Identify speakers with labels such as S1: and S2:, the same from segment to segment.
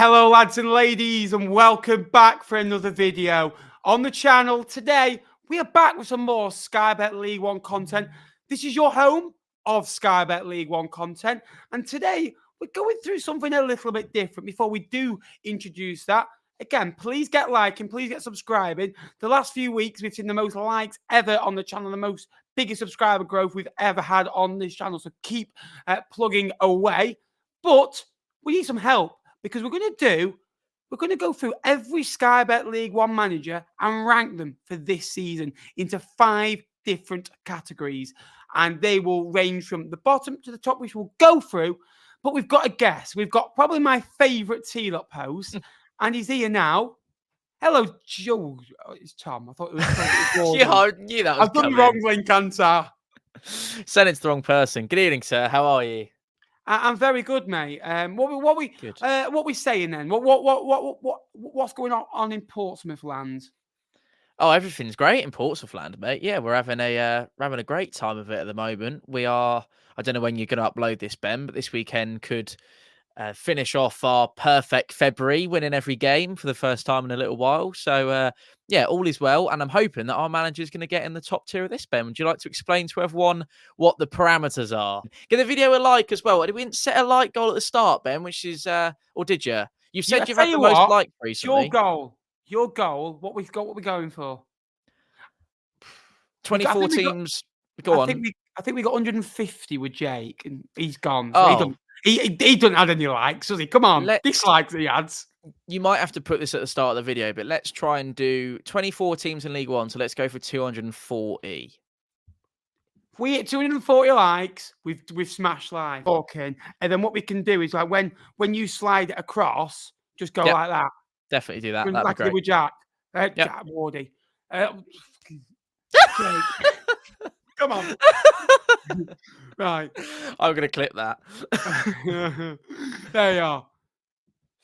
S1: Hello lads and ladies, and welcome back for another video on the channel. Today we are back with some more Sky Bet League One content. This is your home of Sky Bet League One content, and today we're going through something a little bit different. Before we do introduce that, again, please get liking, please get subscribing. The last few weeks we've seen the most likes ever on the channel, the most biggest subscriber growth we've ever had on this channel, so keep plugging away. But we need some help, because we're going to go through every Sky Bet League One manager and rank them for this season into 5 different categories. And they will range from the bottom to the top, which we'll go through. But we've got a guest. We've got probably my favourite Teal-Up host, and he's here now. Hello, Joe. Oh, it's Tom. I thought it was
S2: Yeah, I knew that was
S1: I've done the wrong link, answer.
S2: Sent it to the wrong person. Good evening, sir. How are you?
S1: I'm very good, mate. What we saying then? What's going on in Portsmouth land?
S2: Oh, everything's great in Portsmouth land, mate. Yeah, we're having a great time of it at the moment. We are. I don't know when you're going to upload this, Ben, but this weekend could finish off our perfect February, winning every game for the first time in a little while. So, yeah, all is well. And I'm hoping that our manager is going to get in the top tier of this, Ben. Would you like to explain to everyone what the parameters are? Give the video a like as well. We didn't set a like goal at the start, Ben, which is, or did you? You've said you've had the most likes recently.
S1: Your goal. What we're going for?
S2: 24 teams. Go on.
S1: I think we got 150 with Jake, and he's gone.
S2: Oh.
S1: So he doesn't add any likes, does he? Come on, dislikes he adds.
S2: You might have to put this at the start of the video, but let's try and do 24 teams in League One. So let's go for 240.
S1: If we hit 240 likes, we've smashed live. Okay, and then what we can do is, like, when you slide it across, just go like that.
S2: Definitely do that.
S1: That'd like be great. With Jack, Jack Wardy. Come on. Right.
S2: I'm going to clip that.
S1: There you are.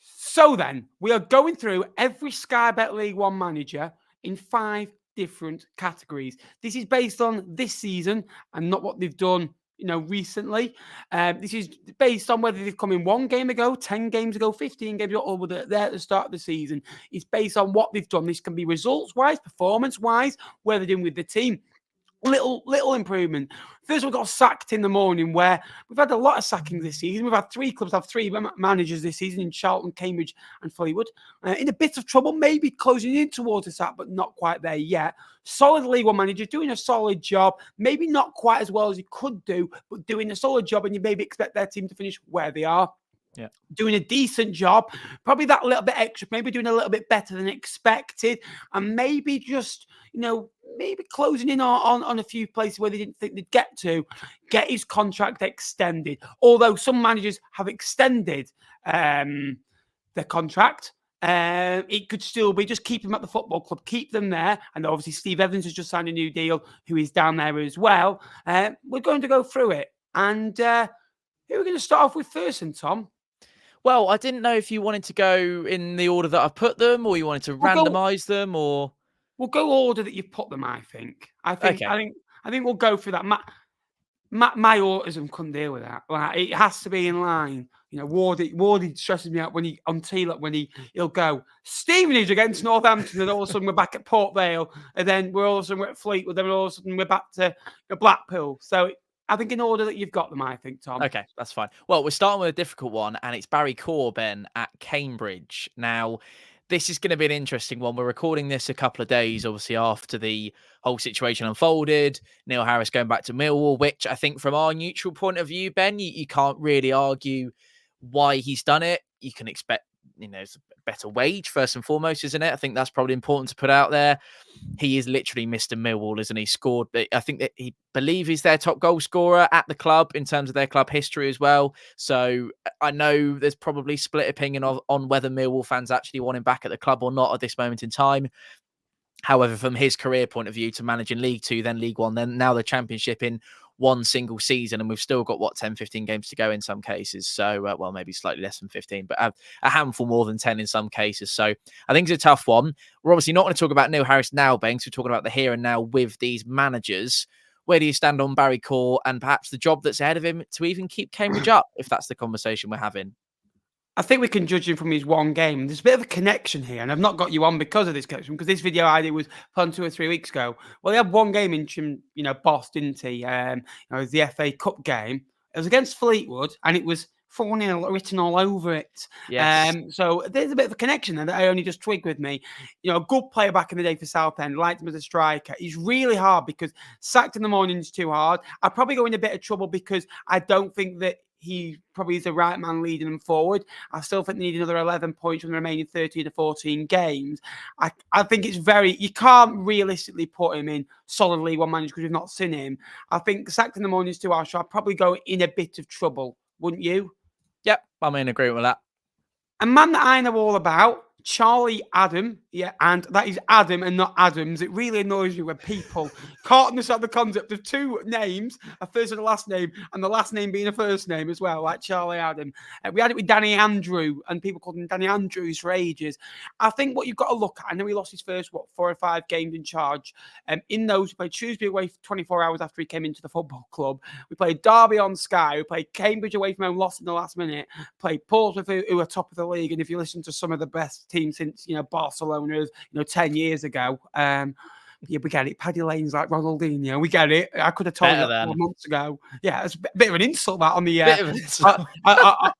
S1: So then, we are going through every Sky Bet League One manager in 5 different categories. This is based on this season and not what they've done, recently. This is based on whether they've come in 1 game ago, 10 games ago, 15 games ago, or whether they're at the start of the season. It's based on what they've done. This can be results-wise, performance-wise, where they're doing with the team. Little improvement. First, we got sacked in the morning, where we've had a lot of sackings this season. We've had 3 clubs have 3 managers this season in Charlton, Cambridge, and Fleetwood. In a bit of trouble, maybe closing in towards the sack, but not quite there yet. Solid League One manager, doing a solid job. Maybe not quite as well as he could do, but doing a solid job, and you maybe expect their team to finish where they are.
S2: Yeah,
S1: doing a decent job, probably that little bit extra, maybe doing a little bit better than expected, and maybe just, maybe closing in on a few places where they didn't think they'd get his contract extended. Although some managers have extended their contract, it could still be just keep them at the football club, keep them there. And obviously Steve Evans has just signed a new deal, who is down there as well. We're going to go through it. And who are we going to start off with first, and Tom?
S2: Well, I didn't know if you wanted to go in the order that I've put them, or you wanted to randomize them, or
S1: we'll go order that you've put them. I think we'll go through that. My autism couldn't deal with that. Like, it has to be in line. Wardy stresses me out when he on Teal-Up, when he'll go Stevenage against Northampton, and all of a sudden we're back at Port Vale, and then we're at Fleetwood, then all of a sudden we're back to Blackpool. So I think in order that you've got them, I think, Tom.
S2: Okay, that's fine. Well, we're starting with a difficult one, and it's Barry Corben at Cambridge. Now, this is going to be an interesting one. We're recording this a couple of days, obviously, after the whole situation unfolded. Neil Harris going back to Millwall, which I think from our neutral point of view, Ben, you can't really argue why he's done it. You can expect, it's a better wage, first and foremost, isn't it? I think that's probably important to put out there. He is literally Mr. Millwall, isn't he? Scored, but I think that he believe he's their top goal scorer at the club in terms of their club history as well. So I know there's probably split opinion on whether Millwall fans actually want him back at the club or not at this moment in time. However, from his career point of view, to managing League Two, then League One, then now the Championship in one single season, and we've still got 10, 15 games to go in some cases. So, well, maybe slightly less than 15, but a handful more than 10 in some cases. So I think it's a tough one. We're obviously not going to talk about Neil Harris now, Banks. We're talking about the here and now with these managers. Where do you stand on Barry Corr and perhaps the job that's ahead of him to even keep Cambridge up, if that's the conversation we're having?
S1: I think we can judge him from his one game. There's a bit of a connection here, and I've not got you on because of this connection, because this video I did was fun 2 or 3 weeks ago. Well, he had one game in, Boss, didn't he? It was the FA Cup game. It was against Fleetwood, and it was 4-0 written all over it.
S2: Yes.
S1: So there's a bit of a connection there that I only just twigged with me. A good player back in the day for Southend, liked him as a striker. He's really hard because sacked in the morning is too hard. I'd probably go in a bit of trouble because I don't think that he probably is the right man leading them forward. I still think they need another 11 points from the remaining 13 to 14 games. I think it's you can't realistically put him in solid League One manager because we've not seen him. I think sacked in the morning is too harsh, so I'd probably go in a bit of trouble, wouldn't you?
S2: Yep, I'm in agreement with that.
S1: A man that I know all about, Charlie Adam. Yeah, and that is Adam and not Adams. It really annoys me when people can't understand the concept of two names, a first and a last name, and the last name being a first name as well, like Charlie Adam. We had it with Danny Andrew, and people called him Danny Andrews for ages. I think what you've got to look at, I know he lost his first, 4 or 5 games in charge. In those, we played Shrewsbury away for 24 hours after he came into the football club. We played Derby on Sky. We played Cambridge away from home, lost in the last minute. Played Portsmouth, who are top of the league. And if you listen to some of the best teams since, Barcelona, 10 years ago. Yeah, we get it. Paddy Lane's like Ronaldinho. We get it. I could have told you that 4 months ago. Yeah, it's a bit of an insult that on the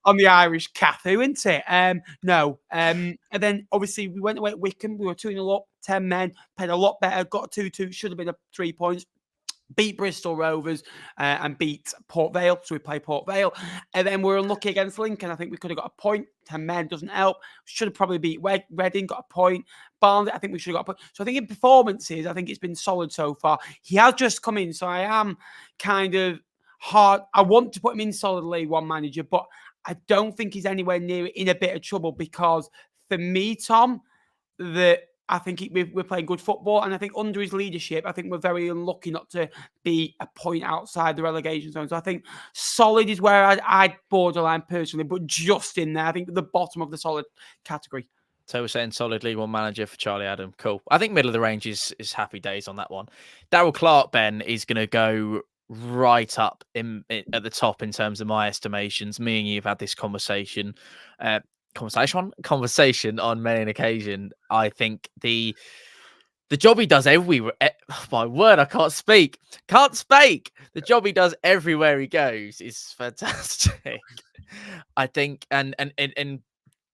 S1: on the Irish Cafu, isn't it? No. And then obviously we went away at Wycombe. We were 2-0 up, 10 men, played a lot better, got a 2-2, should have been a 3 points. Beat Bristol Rovers and beat Port Vale. So we play Port Vale. And then we're unlucky against Lincoln. I think we could have got a point. 10 men doesn't help. Should have probably beat Reading, got a point. Barnsley, I think we should have got a point. So I think in performances, I think it's been solid so far. He has just come in. So I am kind of hard. I want to put him in solid League One manager, but I don't think he's anywhere near in a bit of trouble because for me, Tom, I think we're playing good football, and I think under his leadership, I think we're very unlucky not to be a point outside the relegation zone. So I think solid is where I'd borderline personally, but just in there. I think the bottom of the solid category.
S2: So we're saying solid League One manager for Charlie Adam. Cool. I think middle of the range is happy days on that one. Darrell Clarke, Ben, is going to go right up at the top in terms of my estimations. Me and you have had this conversation on many an occasion. I think the job he does everywhere. My word, I can't speak. The job he does everywhere he goes is fantastic. I think, and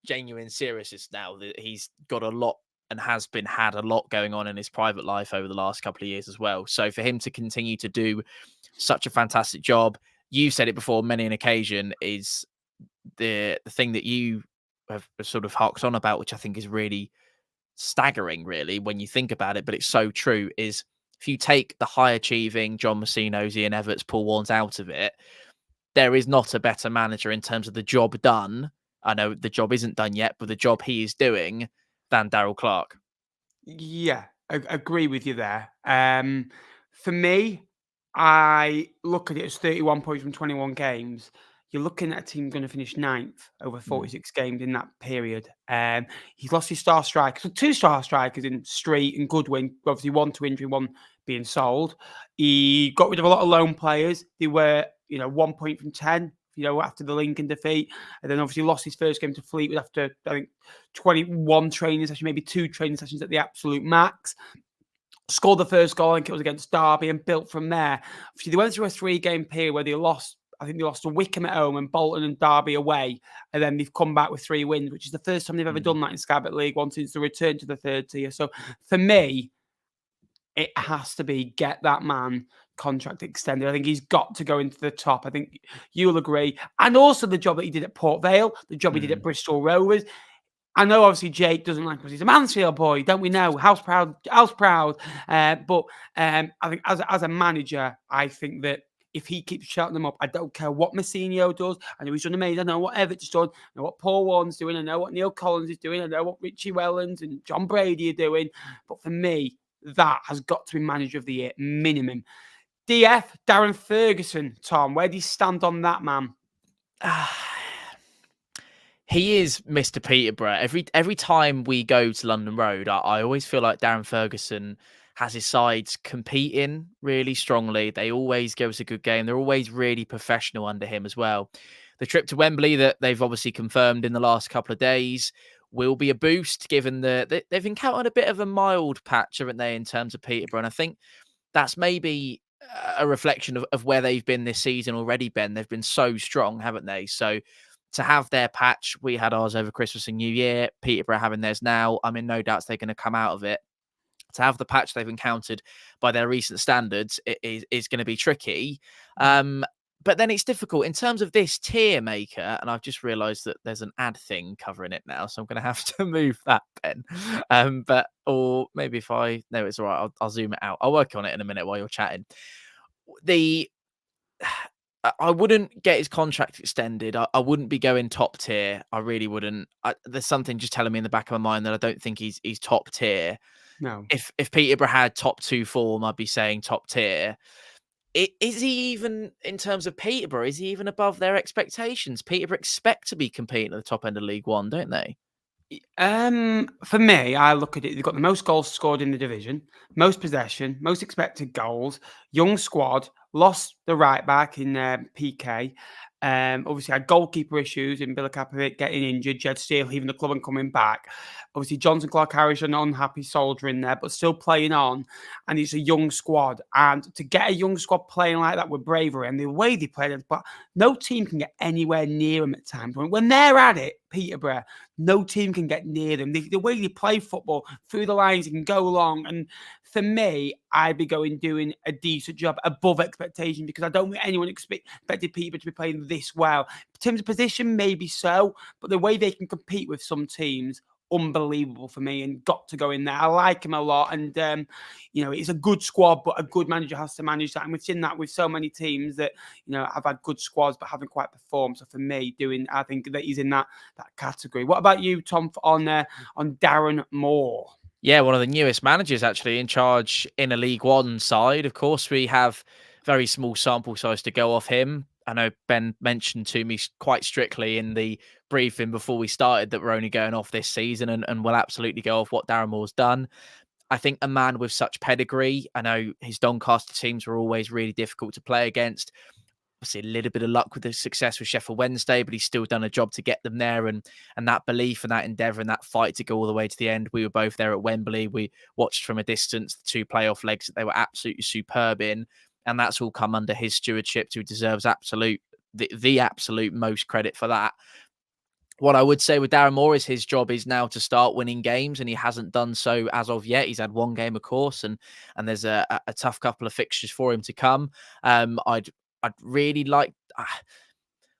S2: genuine seriousness now that he's got a lot and had a lot going on in his private life over the last couple of years as well. So for him to continue to do such a fantastic job, you said it before, many an occasion, is the thing that you have sort of harked on about, which I think is really staggering, really, when you think about it, but it's so true, is if you take the high achieving John Messino's, Ian Everts, Paul Warnes out of it, there is not a better manager in terms of the job done. I know the job isn't done yet, but the job he is doing than Darrell Clarke.
S1: Yeah, I agree with you there. For me, I look at it as 31 points from 21 games. You're looking at a team going to finish 9th over 46 games in that period. He's lost his star strikers. So 2 star strikers in Street and Goodwin. Obviously, 1 to injury, 1 being sold. He got rid of a lot of loan players. They were, 1 point from 10. After the Lincoln defeat, and then obviously lost his first game to Fleetwood after, I think, 21 training sessions, maybe 2 training sessions at the absolute max. Scored the first goal, I think it was against Derby, and built from there. Obviously, they went through a 3-game period where they lost. I think they lost to Wycombe at home and Bolton and Derby away, and then they've come back with 3 wins, which is the first time they've ever done that in Sky Bet League One since the return to the 3rd tier. So for me, it has to be get that man contract extended. I think he's got to go into the top. I think you'll agree. And also the job that he did at Port Vale, the job he did at Bristol Rovers. I know obviously Jake doesn't like us. He's a Mansfield boy, don't we know? House proud. But I think as a manager, I think that if he keeps shouting them up, I don't care what Messinio does. I know he's done amazing. I know what Everts done. I know what Paul Warne's doing. I know what Neil Collins is doing. I know what Richie Wellens and John Brady are doing. But for me, that has got to be manager of the year, minimum. DF, Darren Ferguson, Tom, where do you stand on that, man?
S2: He is Mr. Peterborough. Every time we go to London Road, I always feel like Darren Ferguson has his sides competing really strongly. They always give us a good game. They're always really professional under him as well. the trip to Wembley that they've obviously confirmed in the last couple of days will be a boost, given they've encountered a bit of a mild patch, haven't they, in terms of Peterborough? And I think that's maybe a reflection of where they've been this season already, Ben. They've been so strong, haven't they? So to have their patch, we had ours over Christmas and New Year, Peterborough having theirs now. I'm in no doubts they're going to come out of it. To have the patch they've encountered by their recent standards is going to be tricky. But then it's difficult in terms of this tier maker. And I've just realized that there's an ad thing covering it now. So I'm going to have to move that, Ben. Or maybe if no, it's all right. I'll zoom it out. I'll work on it in a minute while you're chatting. I wouldn't get his contract extended. I wouldn't be going top tier. I really wouldn't. There's something just telling me in the back of my mind that I don't think he's top tier.
S1: No.
S2: If Peterborough had top 2 form, I'd be saying top tier. Is he even, in terms of Peterborough, is he even above their expectations? Peterborough expect to be competing at the top end of League One, don't they?
S1: For me, I look at it. They've got the most goals scored in the division, most possession, most expected goals, young squad, lost the right back in PK. Obviously, had goalkeeper issues in Bilakapovic getting injured, Jed Steele leaving the club and coming back. Obviously, Johnson Clark Harris, an unhappy soldier in there, but still playing on. And it's a young squad. And to get a young squad playing like that with bravery and the way they played it, but no team can get anywhere near them at times. When they're at it, Peterborough, no team can get near them. The way they play football through the lines, they can go long. And for me, I'd be doing a decent job above expectation because I don't think anyone expected Peterborough to be playing this well. In terms of position, maybe so, but the way they can compete with some teams, unbelievable for me, and got to go in there. I like him a lot, and it's a good squad, but a good manager has to manage that. And we've seen that with so many teams that have had good squads but haven't quite performed. So for me, I think that he's in that category. What about you, Tom, on Darren Moore?
S2: Yeah, one of the newest managers actually in charge in a League One side. Of course, we have very small sample size to go off him. I know Ben mentioned to me quite strictly in the briefing before we started that we're only going off this season and we'll absolutely go off what Darren Moore's done. I think a man with such pedigree, I know his Doncaster teams were always really difficult to play against. Obviously, a little bit of luck with the success with Sheffield Wednesday, but he's still done a job to get them there. And that belief and that endeavour and that fight to go all the way to the end. We were both there at Wembley. We watched from a distance the 2 playoff legs that they were absolutely superb in. And that's all come under his stewardship, who deserves the absolute most credit for that. What I would say with Darren Moore is his job is now to start winning games, and he hasn't done so as of yet. He's had 1 game, of course, and there's a tough couple of fixtures for him to come. I'd really like.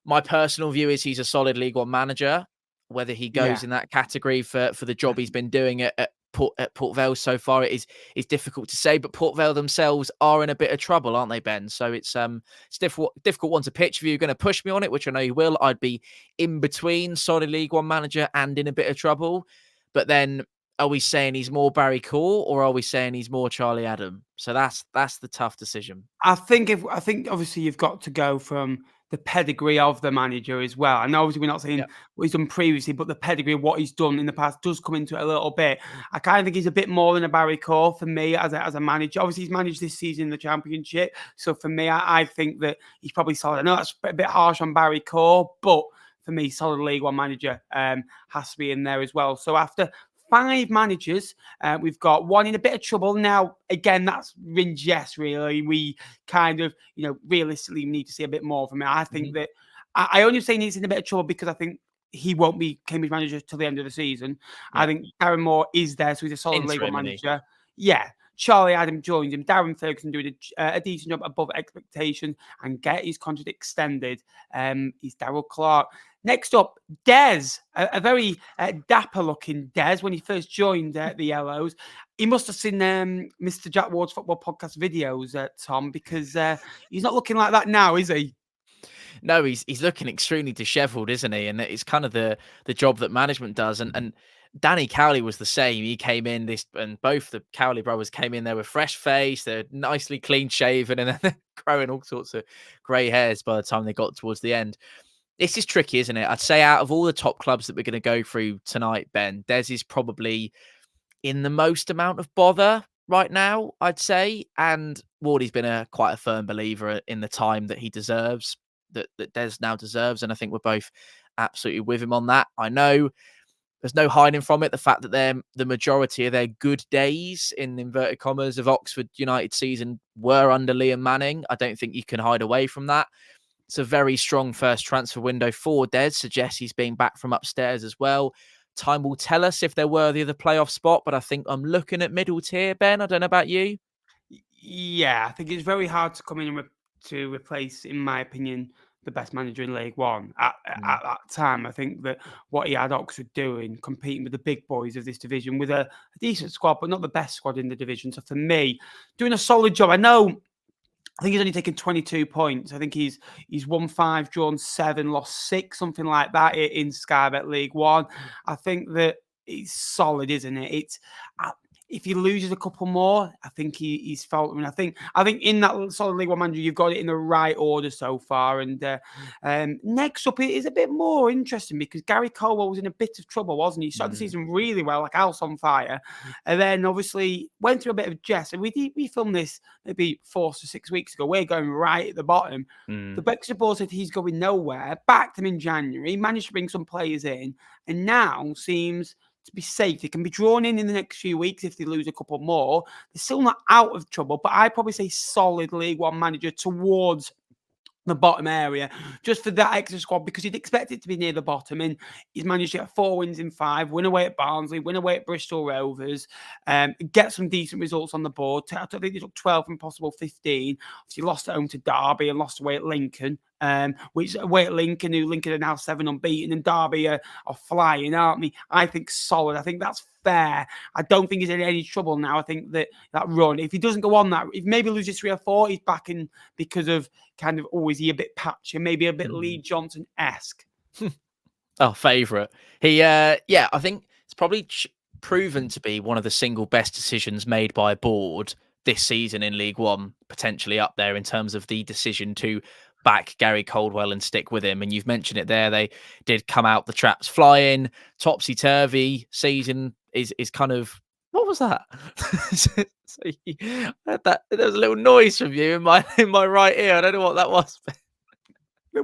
S2: My personal view is he's a solid League One manager. Whether he goes in that category for the job he's been doing at Port Vale so far, is difficult to say. But Port Vale themselves are in a bit of trouble, aren't they, Ben? So it's difficult one to pitch. If you're going to push me on it, which I know you will, I'd be in between solid League One manager and in a bit of trouble. But then, are we saying he's more Barry Core or are we saying he's more Charlie Adam? So that's the tough decision.
S1: I think obviously you've got to go from the pedigree of the manager as well. And obviously we're not saying what he's done previously, but the pedigree of what he's done in the past does come into it a little bit. I kind of think he's a bit more than a Barry Core for me as a manager. Obviously he's managed this season in the Championship. So for me, I think that he's probably solid. I know that's a bit harsh on Barry Core, but for me, solid League One manager has to be in there as well. So after 5 managers, we've got one in a bit of trouble. Now, again, that's Ringes, really. We kind of, realistically need to see a bit more from it. I think that I only say he's in a bit of trouble because I think he won't be Cambridge manager till the end of the season. Yeah. I think Darren Moore is there, so he's a solid League One manager. Yeah. Charlie Adam joins him. Darren Ferguson doing a decent job above expectation and get his contract extended. He's Daryl Clark. Next up, Des, a very dapper-looking Des when he first joined the Yellows. He must have seen Mr. Jack Ward's football podcast videos, Tom, because he's not looking like that now, is he?
S2: No, he's looking extremely dishevelled, isn't he? And it's kind of the job that management does. And Danny Cowley was the same. He came in and both the Cowley brothers came in there with fresh face. They're nicely clean shaven, and then they're growing all sorts of grey hairs by the time they got towards the end. This is tricky, isn't it? I'd say out of all the top clubs that we're going to go through tonight, Ben, Des is probably in the most amount of bother right now, I'd say. And Wardy's been quite a firm believer in the time that he deserves. that Des now deserves, and I think we're both absolutely with him on that. I know there's no hiding from it. The fact that the majority of their good days, in inverted commas, of Oxford United season were under Liam Manning. I don't think you can hide away from that. It's a very strong first transfer window for Des. Suggests he's being back from upstairs as well. Time will tell us if they're worthy of the playoff spot, but I think I'm looking at middle tier, Ben. I don't know about you.
S1: Yeah, I think it's very hard to come in and to replace, in my opinion, the best manager in League One at that time. I think that what he had Oxford doing, competing with the big boys of this division with a decent squad, but not the best squad in the division. So for me, doing a solid job. I think he's only taken 22 points. I think he's won 5, drawn 7, lost 6, something like that in Sky Bet League One. I think that it's solid, isn't it? It's if he loses a couple more, I think he's faltering. I think in that solid League One manager, you've got it in the right order so far. And next up, it is a bit more interesting because Gary Caldwell was in a bit of trouble, wasn't he? He started the season really well, like house on fire, and then obviously went through a bit of jest. And we filmed this maybe 4 to 6 weeks ago. We're going right at the bottom. The Brexit board said he's going nowhere. Backed him in January, managed to bring some players in, and now seems to be safe. They can be drawn in the next few weeks if they lose a couple more. They're still not out of trouble, but I'd probably say solid League One manager towards the bottom area, just for that extra squad, because you'd expect it to be near the bottom. And he's managed to get 4 wins in 5, win away at Barnsley, win away at Bristol Rovers, get some decent results on the board. I think they took 12 from possible 15. Obviously lost at home to Derby and lost away at Lincoln. Which away at Lincoln, who Lincoln are now 7 unbeaten, and Derby are flying, aren't they? I think solid. I think that's fair. I don't think he's in any trouble now. I think that run, if he doesn't go on that, if maybe loses 3 or 4, he's back in because of kind of, is he a bit patchy, maybe a bit Lee Johnson-esque.
S2: Favourite. I think it's probably proven to be one of the single best decisions made by a board this season in League One, potentially up there in terms of the decision to back Gary Caldwell and stick with him. And you've mentioned it there. They did come out the traps flying. Topsy-turvy season is kind of... What was that? There was a little noise from you in my right ear. I don't know what that was.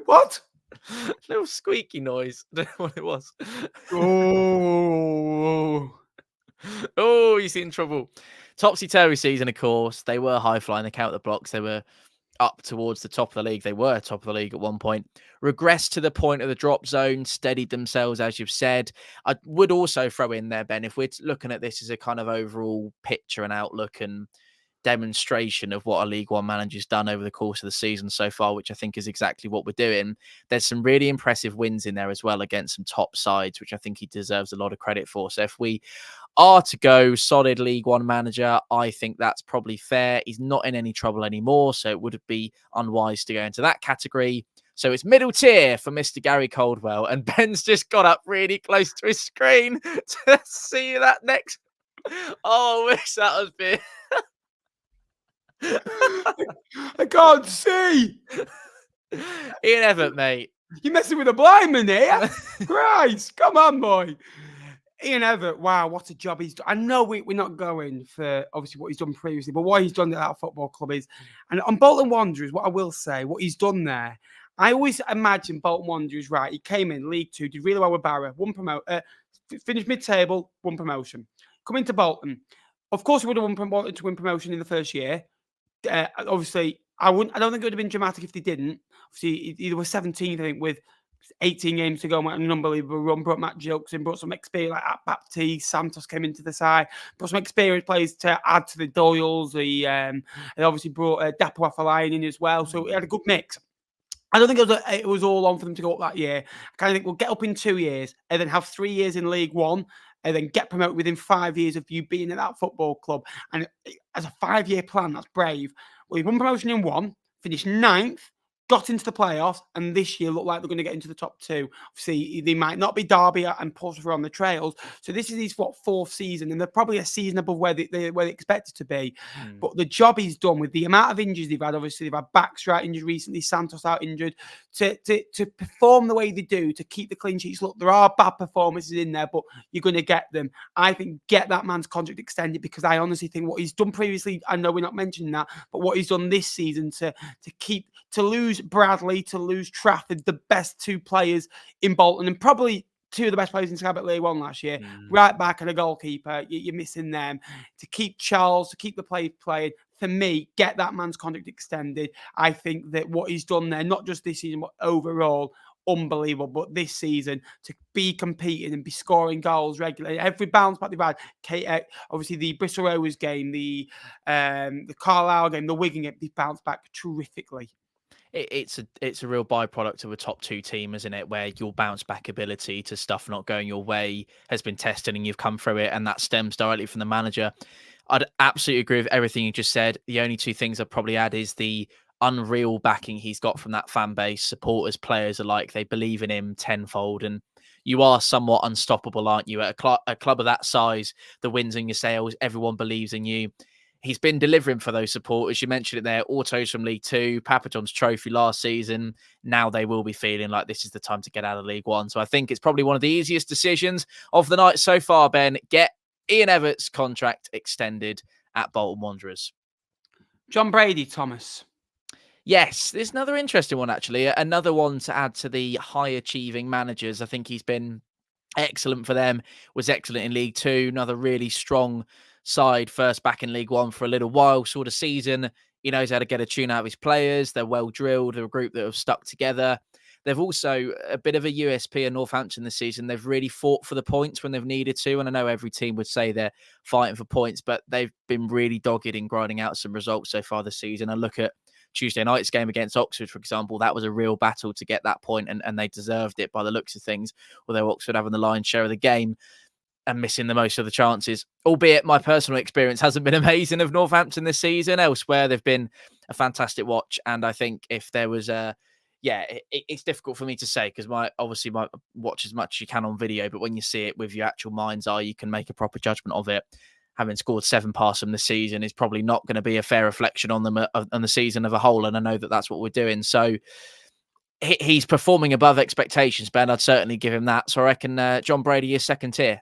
S1: What?
S2: A little squeaky noise. I don't know what it was. Oh, you see in trouble. Topsy-turvy season, of course. They were high-flying. They count the blocks. They were up towards the top of the league. They were top of the league at one point. Regressed to the point of the drop zone, steadied themselves, as you've said. I would also throw in there, Ben, if we're looking at this as a kind of overall picture and outlook and demonstration of what a League One manager's done over the course of the season so far, which I think is exactly what we're doing. There's some really impressive wins in there as well against some top sides, which I think he deserves a lot of credit for. So if we are to go solid League One manager, I think that's probably fair. He's not in any trouble anymore, so it would be unwise to go into that category. So it's middle tier for Mr. Gary Caldwell, and Ben's just got up really close to his screen to see that next. Oh, I wish that was big.
S1: I can't see.
S2: Ian Evatt, mate.
S1: You're messing with a blind man here. Christ, come on, boy. Ian Evatt, wow, what a job he's done. I know we're not going for obviously what he's done previously, but what he's done at that football club is, and on Bolton Wanderers, what I will say, what he's done there, I always imagine Bolton Wanderers, right? He came in League Two, did really well with Barra, finished mid-table, won promotion. Come into Bolton. Of course, he would have wanted to win promotion in the first year. Obviously, I don't think it would have been dramatic if they didn't. Obviously, he was 17th, I think, with 18 games to go, went an unbelievable run, brought Matt Jilks in, brought some experience, like Baptiste, Santos came into the side, brought some experienced players to add to the Doyles. He obviously brought Dapo Afolayan in as well, so he had a good mix. I don't think it was all on for them to go up that year. I kind of think we'll get up in 2 years and then have 3 years in League One and then get promoted within 5 years of you being at that football club. And as a 5-year plan, that's brave. Well, he won promotion in 1, finished 9th, got into the playoffs, and this year look like they're going to get into the top 2. Obviously, they might not be Derby and Portsmouth on the trails. So this is his 4th season, and they're probably a season above where they expected to be. But the job he's done with the amount of injuries they've had, obviously they've had Backstrom injured recently, Santos out injured, to perform the way they do, to keep the clean sheets. Look, there are bad performances in there, but you're going to get them. I think get that man's contract extended, because I honestly think what he's done previously, I know we're not mentioning that, but what he's done this season to lose lose Bradley, to lose Trafford, the best two players in Bolton, and probably two of the best players in Sky Bet League One last year, right back and a goalkeeper, you're missing them. To keep Charles, to keep the players playing, for me, get that man's contract extended. I think that what he's done there, not just this season, but overall, unbelievable. But this season, to be competing and be scoring goals regularly, every bounce back they've had, obviously the Bristol Rovers game, the Carlisle game, the Wigan game, they bounced back terrifically.
S2: It's a real byproduct of a top two team, isn't it? Where your bounce back ability to stuff not going your way has been tested and you've come through it, and that stems directly from the manager. I'd absolutely agree with everything you just said. The only two things I'd probably add is the unreal backing he's got from that fan base, supporters, players alike. They believe in him tenfold, and you are somewhat unstoppable, aren't you? At a club of that size, the wins in your sales, everyone believes in you. He's been delivering for those supporters. You mentioned it there, autos from League Two, Papa John's trophy last season. Now they will be feeling like this is the time to get out of League One. So I think it's probably one of the easiest decisions of the night so far, Ben. Get Ian Everett's contract extended at Bolton Wanderers.
S1: John Brady, Thomas.
S2: Yes, there's another interesting one, actually. Another one to add to the high-achieving managers. I think he's been excellent for them, was excellent in League Two, another really strong side, first back in League One for a little while, sort of season. He knows how to get a tune out of his players. They're well drilled. They're a group that have stuck together. They've also a bit of a USP in Northampton this season. They've really fought for the points when they've needed to. And I know every team would say they're fighting for points, but they've been really dogged in grinding out some results so far this season. I look at Tuesday night's game against Oxford, for example. That was a real battle to get that point, and they deserved it by the looks of things, although Oxford having the lion's share of the game and missing the most of the chances. Albeit my personal experience hasn't been amazing of Northampton this season. Elsewhere, they've been a fantastic watch. And I think if there was it's difficult for me to say because obviously watch as much as you can on video, but when you see it with your actual mind's eye, you can make a proper judgment of it. Having scored 7 past them this season is probably not going to be a fair reflection on them on the season of a whole. And I know that that's what we're doing. So he's performing above expectations, Ben. I'd certainly give him that. So I reckon John Brady is second tier.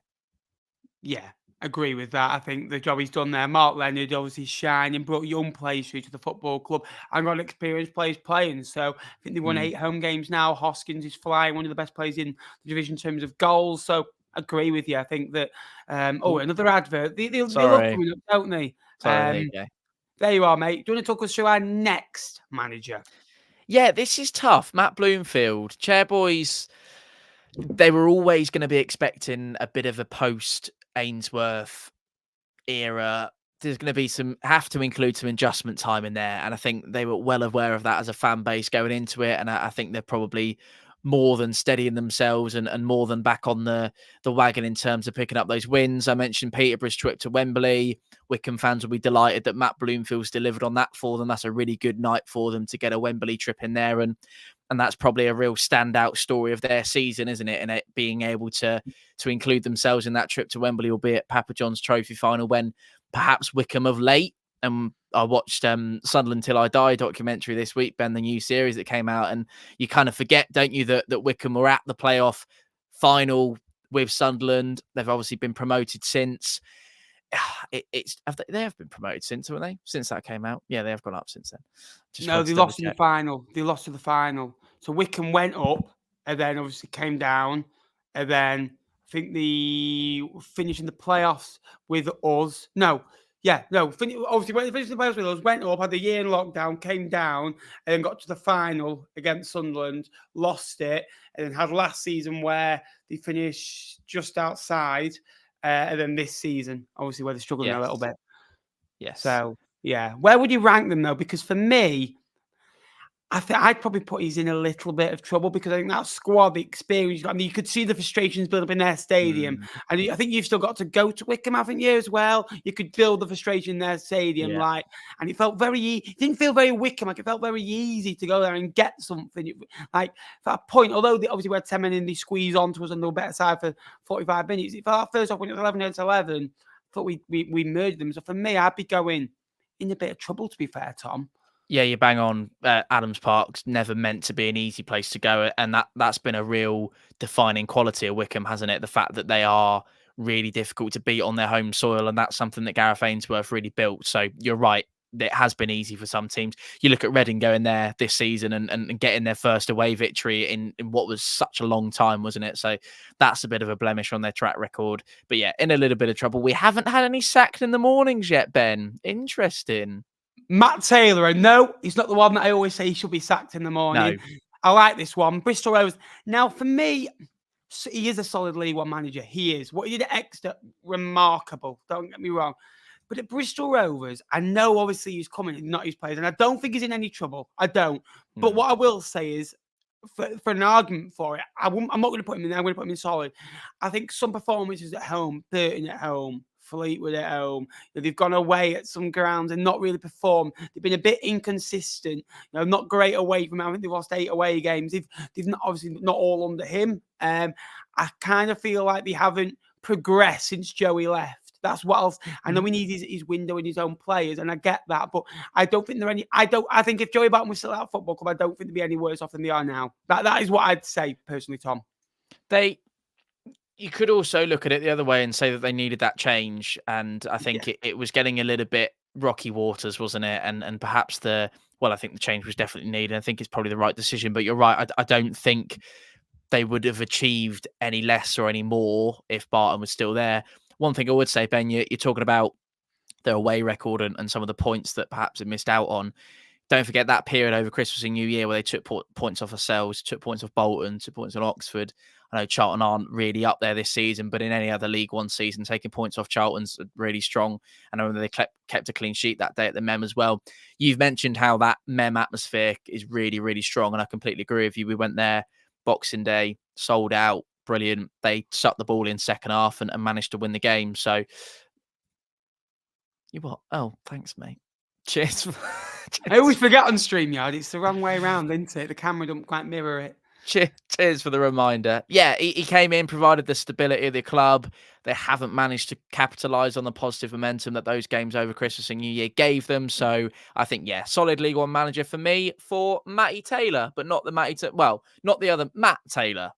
S1: Yeah, agree with that. I think the job he's done there, Mark Leonard obviously shining, brought young players through to the football club and got experienced players playing. So I think they won 8 home games now. Hoskins is flying, one of the best players in the division in terms of goals. So agree with you. I think that, another advert. They love coming up, don't they?
S2: Sorry,
S1: there you are, mate. Do you want to talk us through our next manager?
S2: Yeah, this is tough. Matt Bloomfield, Chairboys, they were always going to be expecting a bit of a post Ainsworth era. There's going to be have to include some adjustment time in there. And I think they were well aware of that as a fan base going into it. And I think they're probably more than steadying themselves and more than back on the wagon in terms of picking up those wins. I mentioned Peterborough's trip to Wembley. Wickham fans will be delighted that Matt Bloomfield's delivered on that for them. That's a really good night for them to get a Wembley trip in there. And that's probably a real standout story of their season, isn't it? And it being able to include themselves in that trip to Wembley, albeit Papa John's trophy final, when perhaps Wickham of late. And I watched Sunderland Till I Die documentary this week, Ben, the new series that came out. And you kind of forget, don't you, that Wickham were at the playoff final with Sunderland. They've obviously been promoted since. They have been promoted since, haven't they? Since that came out. Yeah, they have gone up since then.
S1: No, they lost in the final. They lost to the final. So Wickham went up and then obviously came down. And then I think they finished in the playoffs with us. Obviously when they finished the playoffs with us, went up, had the year in lockdown, came down, and then got to the final against Sunderland, lost it, and then had last season where they finished just outside. And then this season, obviously, where they're struggling a little bit.
S2: Yes.
S1: So, yeah. Where would you rank them, though? Because for me, I think I'd probably put he's in a little bit of trouble because I think that squad, the experience, I mean, you could see the frustrations build up in their stadium. And I think you've still got to go to Wickham, haven't you, as well? You could build the frustration in their stadium, and it felt it didn't feel very Wickham, like it felt very easy to go there and get something. Like, for that point, although obviously we had 10 men in, they squeezed onto us on the better side for 45 minutes, it felt first off when it was 11 against 11, I thought we merged them. So for me, I'd be going in a bit of trouble, to be fair, Tom.
S2: Yeah, you bang on. Adams Park's never meant to be an easy place to go, and that's been a real defining quality of Wickham, hasn't it? The fact that they are really difficult to beat on their home soil, and that's something that Gareth Ainsworth really built. So you're right. it has been easy for some teams. You look at Reading going there this season and getting their first away victory in what was such a long time, wasn't it? So that's a bit of a blemish on their track record. But yeah, in a little bit of trouble. We haven't had any sacked in the mornings yet, Ben. Interesting.
S1: Matt Taylor, and no, he's not the one that I always say he should be sacked in the morning.
S2: No.
S1: I like this one. Bristol Rovers. Now, for me, he is a solid League One manager. He is. What he did at Exeter, remarkable. Don't get me wrong. But at Bristol Rovers, I know obviously he's coming, not his players, and I don't think he's in any trouble. I don't. But what I will say is, for an argument for it, I'm not going to put him in there. I'm going to put him in solid. I think some performances at home, Burton at home, Fleetwood at home, they've gone away at some grounds and not really performed. They've been a bit inconsistent. Not great away from. I think they've lost 8 away games. They've not, obviously not all under him. I kind of feel like they haven't progressed since Joey left. That's what else. I know we need his window and his own players, and I get that, but I don't think they're any. I think if Joey Barton was still at a football club, I don't think they'd be any worse off than they are now. That is what I'd say personally, Tom.
S2: You could also look at it the other way and say that they needed that change, and I think it was getting a little bit rocky waters, wasn't it? And perhaps I think the change was definitely needed. I think it's probably the right decision, but you're right. I don't think they would have achieved any less or any more if Barton was still there. One thing I would say, Ben, you're talking about their away record and some of the points that perhaps they missed out on. Don't forget that period over Christmas and New Year where they took points off ourselves, took points off Bolton, took points on Oxford. I know Charlton aren't really up there this season, but in any other League One season, taking points off Charlton's really strong. And I remember they kept a clean sheet that day at the Mem as well. You've mentioned how that Mem atmosphere is really, really strong, and I completely agree with you. We went there Boxing Day, sold out, brilliant. They sucked the ball in second half and managed to win the game. So, you what? Oh, thanks, mate. Cheers.
S1: I always forget on StreamYard. It's the wrong way around, isn't it? The camera don't quite mirror it.
S2: Cheers for the reminder. Yeah, he came in, provided the stability of the club. They haven't managed to capitalise on the positive momentum that those games over Christmas and New Year gave them. So I think, solid League One manager for me for Matty Taylor, but not the not the other Matt Taylor.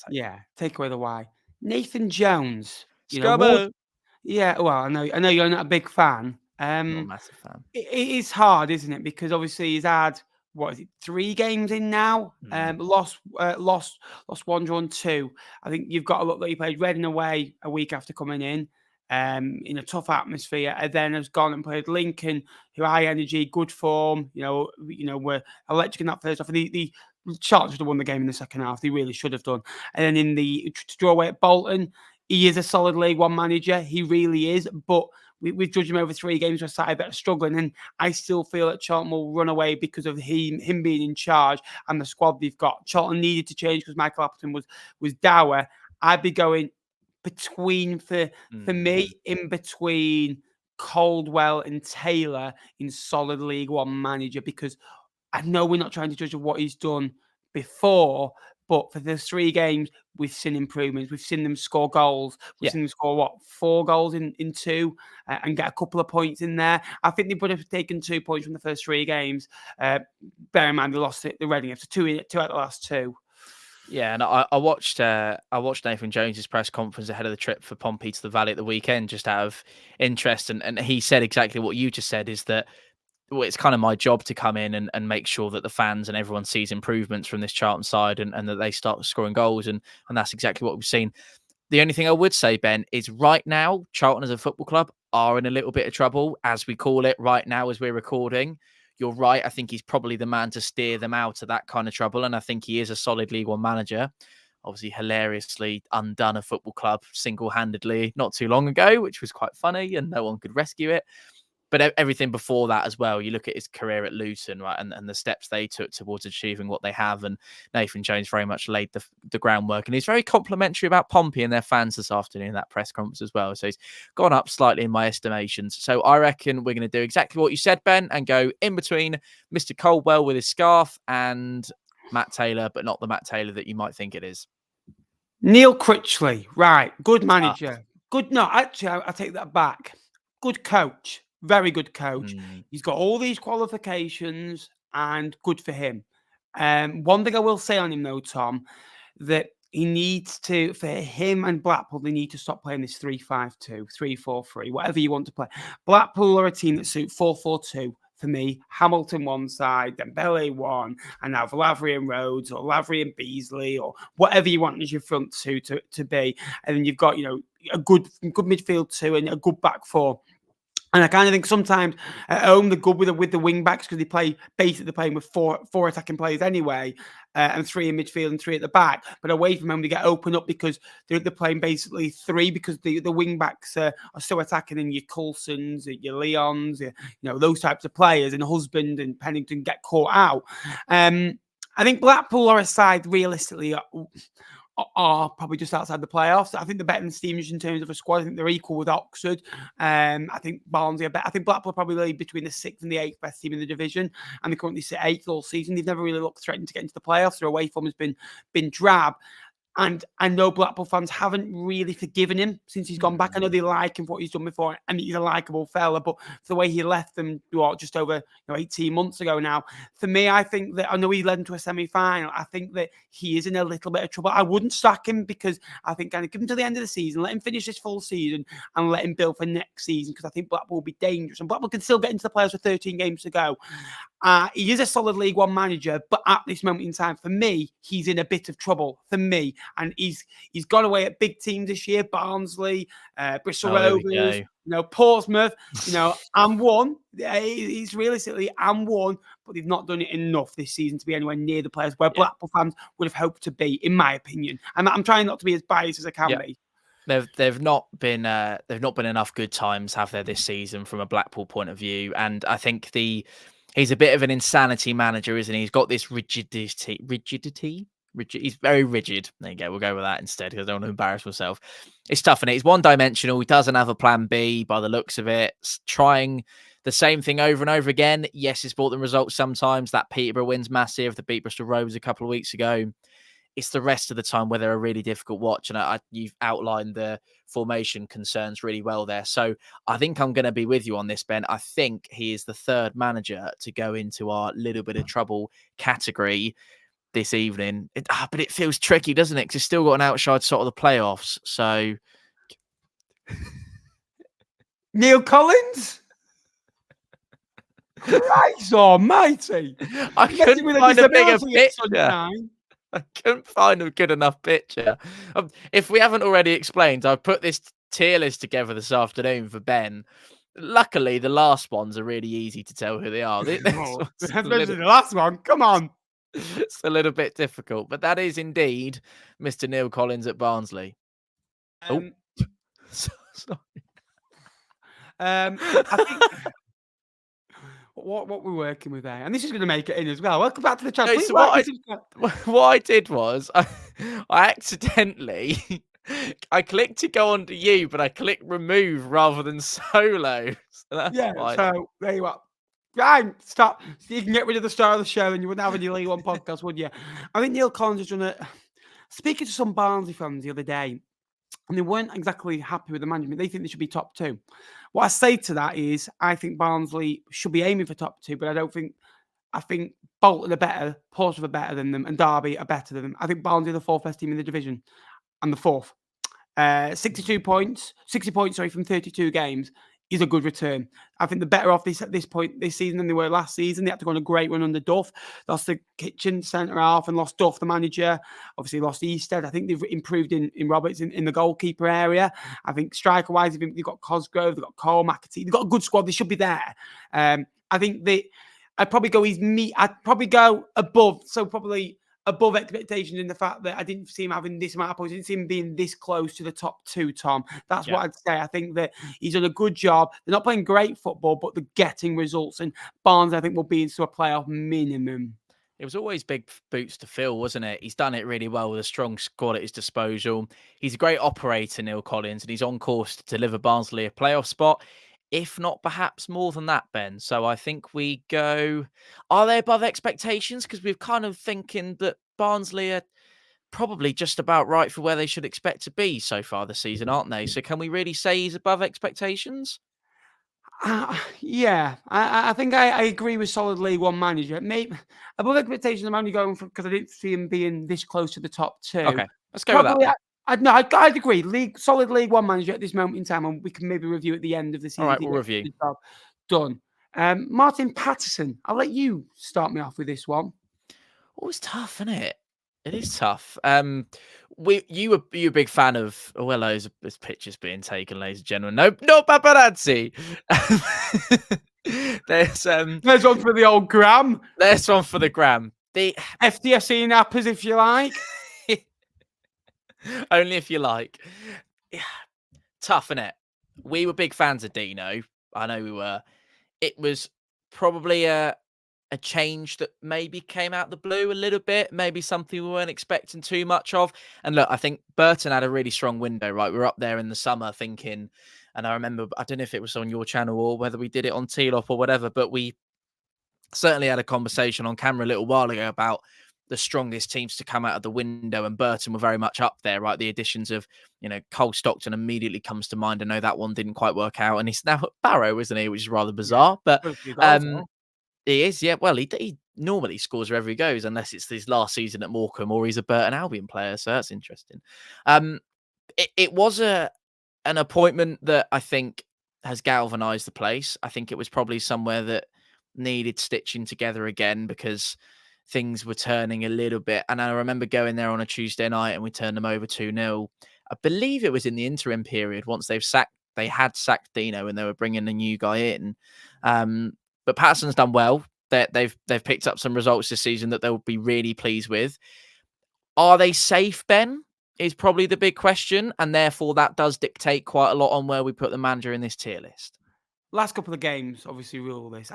S1: Yeah, take away the Y. Nathan Jones.
S2: Scubbo.
S1: Well, I know you're not a big fan.
S2: Not a massive fan.
S1: It is hard, isn't it? Because obviously he's had 3 games in now. Lost 1, drawn 2. I think you've got to look that he played Reading away a week after coming in a tough atmosphere, and then has gone and played Lincoln, who high energy, good form. Were electric in that first half. The Charlton should have won the game in the second half. They really should have done. And then in the draw away at Bolton, he is a solid League One manager. He really is, but we've judged him over 3 games for a side that are struggling, and I still feel that Charlton will run away because of him being in charge and the squad they've got. Charlton needed to change because Michael Appleton was dour. I'd be going between for me in between Caldwell and Taylor in solid League One manager, because I know we're not trying to judge what he's done before, but for the 3 games, we've seen improvements. We've seen them score goals. We've seen them score, 4 goals in 2 and get a couple of points in there. I think they would have taken 2 points from the first 3 games. Bear in mind, they lost the Reading after 2 out of the last 2.
S2: Yeah, and I watched Nathan Jones's press conference ahead of the trip for Pompey to the Valley at the weekend, just out of interest, and he said exactly what you just said, is that it's kind of my job to come in and make sure that the fans and everyone sees improvements from this Charlton side and that they start scoring goals. And that's exactly what we've seen. The only thing I would say, Ben, is right now, Charlton as a football club are in a little bit of trouble, as we call it right now as we're recording. You're right. I think he's probably the man to steer them out of that kind of trouble. And I think he is a solid League One manager. Obviously, hilariously undone a football club single-handedly not too long ago, which was quite funny, and no one could rescue it. But everything before that as well, you look at his career at Luton, right, and the steps they took towards achieving what they have. And Nathan Jones very much laid the groundwork. And he's very complimentary about Pompey and their fans this afternoon in that press conference as well. So he's gone up slightly in my estimations. So I reckon we're going to do exactly what you said, Ben, and go in between Mr. Caldwell with his scarf and Matt Taylor, but not the Matt Taylor that you might think it is.
S1: Neil Critchley, right, good manager. Good, no, actually, I take that back. Good coach. Very good coach. He's got all these qualifications and good for him. One thing I will say on him, though, Tom, that he needs to, for him and Blackpool, they need to stop playing this 3-5-2, 3-4-3, whatever you want to play. Blackpool are a team that suit 4-4-2. For me, Hamilton one side, Dembele one, and now Lavry and Rhodes or Lavry and Beasley or whatever you want as your front two to be. And then you've got, a good midfield two and a good back four. And I kind of think sometimes at home they're good with the wing backs because they're playing with four attacking players anyway, and 3 in midfield and 3 at the back. But away from home they get open up because they're playing basically 3 because the wing backs are still attacking, and your Coulsons, your Leons, those types of players, and Husband and Pennington get caught out. I think Blackpool are a side realistically are probably just outside the playoffs. I think they're better than Stevenage in terms of a squad. I think they're equal with Oxford. I think Barnsley are better. I think Blackpool are probably between the 6th and the 8th best team in the division, and they currently sit 8th all season. They've never really looked threatened to get into the playoffs. Their away form has been drab. And I know Blackpool fans haven't really forgiven him since he's gone back. I know they like him for what he's done before, and he's a likeable fella, but the way he left them just over 18 months ago now, for me, I think that, I know he led them to a semi-final, I think that he is in a little bit of trouble. I wouldn't sack him because I think kind of give him to the end of the season, let him finish this full season and let him build for next season, because I think Blackpool will be dangerous, and Blackpool can still get into the playoffs with 13 games to go. He is a solid League One manager, but at this moment in time, for me, he's in a bit of trouble. For me, and he's gone away at big teams this year: Barnsley, Bristol Rovers, Portsmouth. And one. He's realistically and one, but they've not done it enough this season to be anywhere near the players where Blackpool fans would have hoped to be, in my opinion. And I'm trying not to be as biased as I can be.
S2: They've not been enough good times, have there, this season from a Blackpool point of view, and I think he's a bit of an insanity manager, isn't he? He's got this rigidity. He's very rigid. There you go. We'll go with that instead because I don't want to embarrass myself. It's tough, and he's one-dimensional. He doesn't have a plan B by the looks of it. Trying the same thing over and over again. Yes, it's brought them results sometimes. That Peterborough win's massive. The beat Bristol Rovers a couple of weeks ago. It's the rest of the time where they're a really difficult watch. And you've outlined the formation concerns really well there. So I think I'm going to be with you on this, Ben. I think he is the 3rd manager to go into our little bit of trouble category this evening. But it feels tricky, doesn't it? Because he's still got an outside shot of the playoffs. So
S1: Neil Collins? Christ almighty.
S2: I couldn't find a bigger picture. I couldn't find a good enough picture. If we haven't already explained, I've put this tier list together this afternoon for Ben. Luckily, the last ones are really easy to tell who they are.
S1: The last one, come on.
S2: It's a little bit difficult, but that is indeed Mr. Neil Collins at Barnsley. Sorry.
S1: I think what we're working with there, and this is going to make it in as well. Welcome back to the chat.
S2: No, so what I did was I accidentally I clicked to go onto you, but I clicked remove rather than solo. So
S1: so there you are. Right, stop. You can get rid of the start of the show and you wouldn't have any League One podcast, would you? I think Neil Collins has done it. Speaking to some Barnsley fans the other day, and they weren't exactly happy with the management. They think they should be top 2. What I say to that is, I think Barnsley should be aiming for top 2, but I think Bolton are better, Portsmouth are better than them, and Derby are better than them. I think Barnsley are the 4th best team in the division, and the 4th. 60 points from 32 games is a good return. I think they're better off at this point this season than they were last season. They had to go on a great run under Duff. Lost the kitchen centre half and lost Duff, the manager. Obviously lost Easted. I think they've improved in Roberts in the goalkeeper area. I think striker-wise, they've got Cosgrove, they've got Cole, McAtee. They've got a good squad. They should be there. I think I'd probably go above. So probably above expectations in the fact that I didn't see him having this amount of points. I didn't see him being this close to the top 2, Tom. That's what I'd say. I think that he's done a good job. They're not playing great football, but they're getting results. And Barnes, I think, will be into a playoff minimum.
S2: It was always big boots to fill, wasn't it? He's done it really well with a strong squad at his disposal. He's a great operator, Neil Collins, and he's on course to deliver Barnsley a playoff spot, if not perhaps more than that, Ben. So I think we go, are they above expectations? Because we're kind of thinking that Barnsley are probably just about right for where they should expect to be so far this season, aren't they? So can we really say he's above expectations?
S1: Yeah, I think I agree with solid League One manager. Maybe above expectations, I'm only going for because I didn't see him being this close to the top 2.
S2: Okay. Let's go with that
S1: Probably,
S2: then.
S1: I'd agree. Solid League One manager at this moment in time, and we can maybe review at the end of the
S2: All
S1: season.
S2: right,
S1: if he
S2: we'll
S1: gets
S2: review.
S1: the job done. Martin Patterson, I'll let you start me off with this one.
S2: Oh, it's tough, isn't it? It is tough. You were a big fan of there's pictures being taken, ladies and gentlemen. No paparazzi. There's
S1: There's one for the old gram.
S2: there's one for the gram. The
S1: FTSE nappers, if you like.
S2: only if you like. Yeah, tough, innit? We were big fans of Dino. I know we were. It was probably a change that maybe came out the blue a little bit, maybe something we weren't expecting too much of. And look, I think Burton had a really strong window, right? We were up there in the summer thinking, and I remember, I don't know if it was on your channel or whether we did it on T-Lop or whatever, but we certainly had a conversation on camera a little while ago about the strongest teams to come out of the window, and Burton were very much up there, right? The additions of, Cole Stockton immediately comes to mind. I know that one didn't quite work out, and he's now at Barrow, isn't he? Which is rather bizarre, but he is, yeah. Well, he normally scores wherever he goes, unless it's his last season at Morecambe or he's a Burton Albion player. So that's interesting. It was an appointment that I think has galvanised the place. I think it was probably somewhere that needed stitching together again because things were turning a little bit. And I remember going there on a Tuesday night and we turned them over 2-0. I believe it was in the interim period once they had sacked Dino and they were bringing a new guy in. But Patterson's done well. They've picked up some results this season that they'll be really pleased with. Are they safe, Ben? Is probably the big question. And therefore, that does dictate quite a lot on where we put the manager in this tier list.
S1: Last couple of games, obviously, rule this.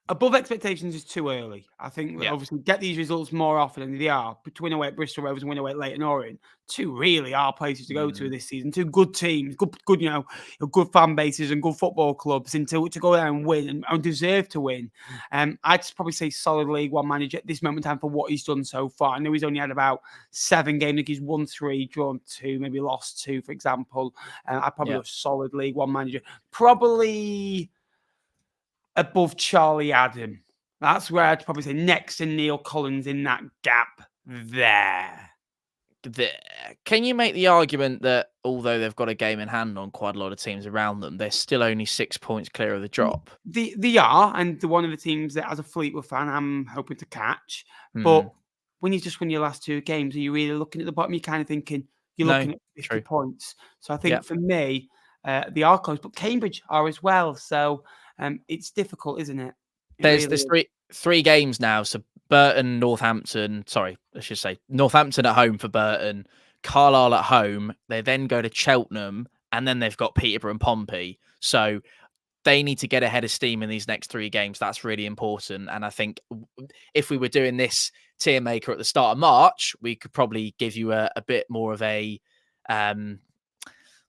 S1: Above expectations is too early. I think we obviously get these results more often than they are. Between away at Bristol Rovers and win away at Leyton Orient, two really are places to go to this season. Two good teams, good good fan bases and good football clubs. And to go there and win and deserve to win. I'd probably say solid League One manager at this moment in time for what he's done so far. I know he's only had about 7 games. I think he's won 3, drawn 2, maybe lost 2, for example. I'd probably go solid League One manager. Probably above Charlie Adam. That's where I'd probably say next to Neil Collins in that gap there.
S2: Can you make the argument that although they've got a game in hand on quite a lot of teams around them, they're still only 6 points clear of the drop?
S1: They are, and they're one of the teams that, as a Fleetwood fan, I'm hoping to catch. But when you just win your last 2 games, are you really looking at the bottom? You're kind of thinking you're looking at 50 points. So I think for me, they are close, but Cambridge are as well. So it's difficult, isn't it?
S2: There's 3 games now. So Burton, Northampton. Sorry, I should say Northampton at home for Burton, Carlisle at home. They then go to Cheltenham, and then they've got Peterborough and Pompey. So they need to get ahead of steam in these next 3 games. That's really important. And I think if we were doing this tier maker at the start of March, we could probably give you a bit more of a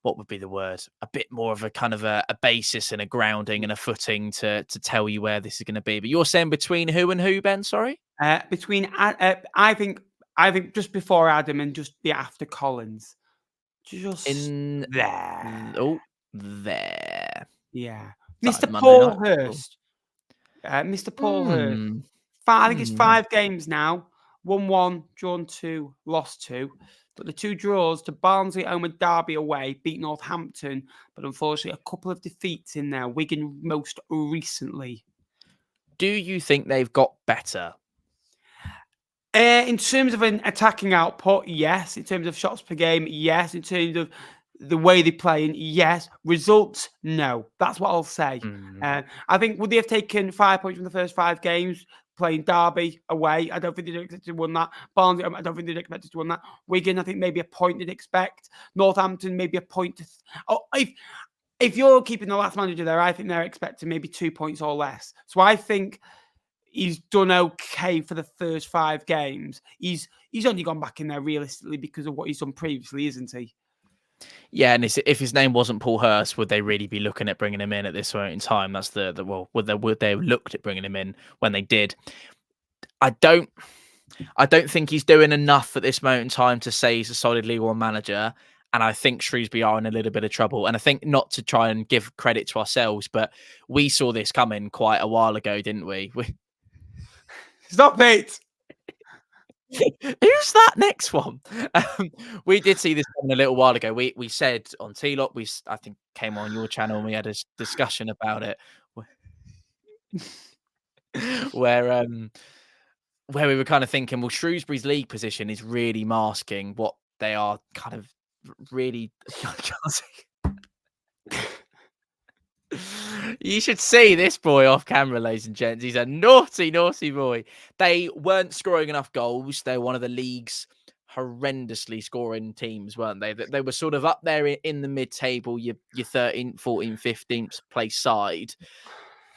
S2: what would be the word? A bit more of a kind of a basis and a grounding and a footing to tell you where this is going to be. But you're saying between who and who, Ben? Sorry?
S1: Between, I think just before Adam and just be after Collins. Just
S2: in
S1: there.
S2: Oh, there.
S1: Yeah. Mr. Paul Hurst.
S2: Mr.
S1: Paul Hurst. I think it's 5 games now. 1-1, drawn 2, lost 2. But the 2 draws to Barnsley home and Derby away beat Northampton. But unfortunately, a couple of defeats in there. Wigan most recently.
S2: Do you think they've got better?
S1: In terms of an attacking output, yes. In terms of shots per game, yes. In terms of the way they play, yes. Results, no. That's what I'll say. I think, would they have taken 5 points from the first 5 games? Playing Derby away, I don't think they'd expect to win that. Barnsley, I don't think they'd expect to win that. Wigan, I think maybe a point they'd expect. Northampton, maybe a point. If you're keeping the last manager there, I think they're expecting maybe 2 points or less. So I think he's done okay for the first 5 games. He's only gone back in there realistically because of what he's done previously, isn't he?
S2: Yeah, and if his name wasn't Paul Hurst, would they really be looking at bringing him in at this moment in time? That's would they have looked at bringing him in when they did? I don't think he's doing enough at this moment in time to say he's a solid League One manager. And I think Shrewsbury are in a little bit of trouble. And I think, not to try and give credit to ourselves, but we saw this coming quite a while ago, didn't we?
S1: Stop it!
S2: Who's that next one? We did see this coming a little while ago. We said on T-Lock, I think came on your channel and we had a discussion about it, where where we were kind of thinking, well, Shrewsbury's league position is really masking what they are kind of really. You should see this boy off camera, ladies and gents. He's a naughty, naughty boy. They weren't scoring enough goals. They're one of the league's horrendously scoring teams, weren't they? They were sort of up there in the mid-table, your 13th, 14th, 15th place side.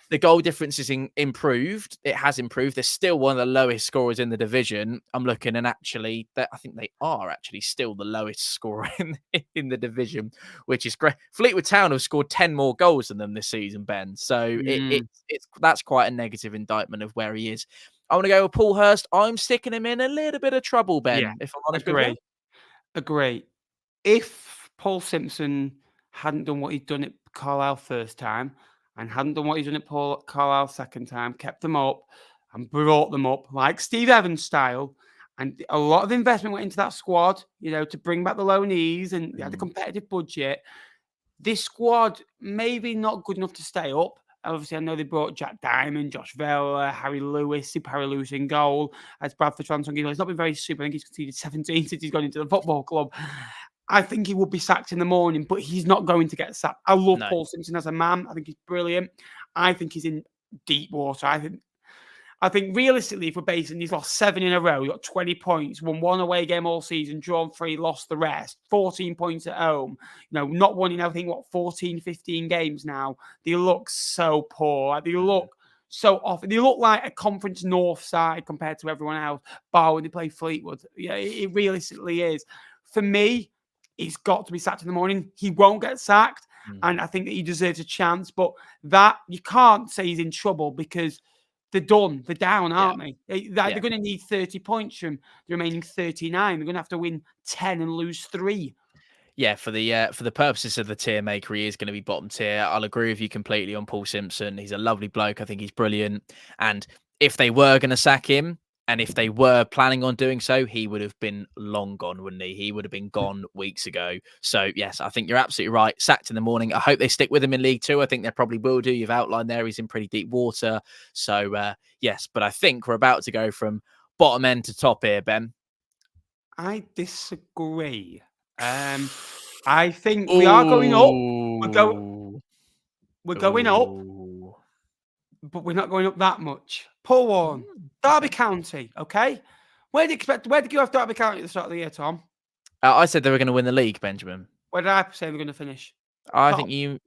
S2: The goal difference is improved. It has improved. They're still one of the lowest scorers in the division. I'm looking, and actually, I think they are actually still the lowest scorer in the division, which is great. Fleetwood Town have scored 10 more goals than them this season, Ben. So that's quite a negative indictment of where he is. I want to go with Paul Hurst. I'm sticking him in a little bit of trouble, Ben.
S1: Yeah,
S2: if I'm honest with you.
S1: agree. If Paul Simpson hadn't done what he'd done at Carlisle first time and hadn't done what he's done at Carlisle second time, kept them up and brought them up like Steve Evans style, and a lot of investment went into that squad, to bring back the low knees and they had a competitive budget. This squad maybe not good enough to stay up. Obviously, I know they brought Jack Diamond, Josh Vela, Harry Lewis, Super Harry Lewis in goal as Bradford Transfers. He's not been very super. I think he's conceded 17 since he's gone into the football club. I think he would be sacked in the morning, but he's not going to get sacked. I love Paul Simpson as a man. I think he's brilliant. I think he's in deep water. I think realistically, if we're basing, he's lost 7 in a row. He got 20 points, won 1 away game all season, drawn 3, lost the rest, 14 points at home. Not winning, I think, 14, 15 games now. They look so poor. They look so off. They look like a Conference North side compared to everyone else, bar when they play Fleetwood. Yeah, it realistically is. For me, he's got to be sacked in the morning. He won't get sacked, and I think that he deserves a chance. But that you can't say he's in trouble because they're done. They're down, aren't they? They're going to need 30 points from the remaining 39. They're going to have to win 10 and lose 3.
S2: Yeah, for the purposes of the tier maker, he is going to be bottom tier. I'll agree with you completely on Paul Simpson. He's a lovely bloke. I think he's brilliant. And if they were going to sack him, and if they were planning on doing so, he would have been long gone, wouldn't he? He would have been gone weeks ago. So, yes, I think you're absolutely right. Sacked in the morning. I hope they stick with him in League Two. I think they probably will do. You've outlined there he's in pretty deep water. So, yes, but I think we're about to go from bottom end to top here, Ben.
S1: I disagree. I think we are going up. We're going up, but we're not going up that much. Paul Warne, Derby County, okay? Where did you have Derby County at the start of the year, Tom?
S2: I said they were going to win the league, Benjamin.
S1: Where did I say they were going to finish?
S2: I think you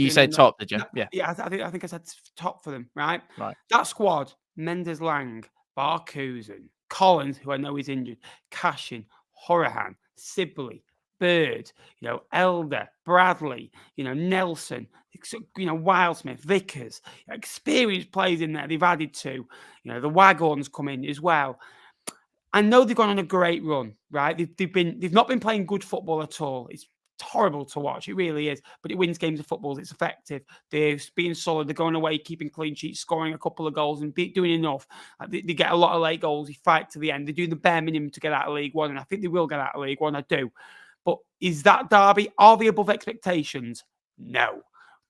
S2: said top, did you?
S1: Yeah, I think I said top for them, right?
S2: Right.
S1: That squad, Mendes Lang, Barkusen, Collins, who I know is injured, Cashin, Horahan, Sibley, Bird, Elder, Bradley, Nelson, Wildsmith, Vickers, experienced players in there they've added to. The Waghorns come in as well. I know they've gone on a great run, right? They've not been playing good football at all. It's horrible to watch. It really is. But it wins games of football. It's effective. They're being solid. They're going away, keeping clean sheets, scoring a couple of goals and doing enough. They get a lot of late goals. They fight to the end. They do the bare minimum to get out of League One. And I think they will get out of League One. I do. But is that Derby? Are they above expectations? No.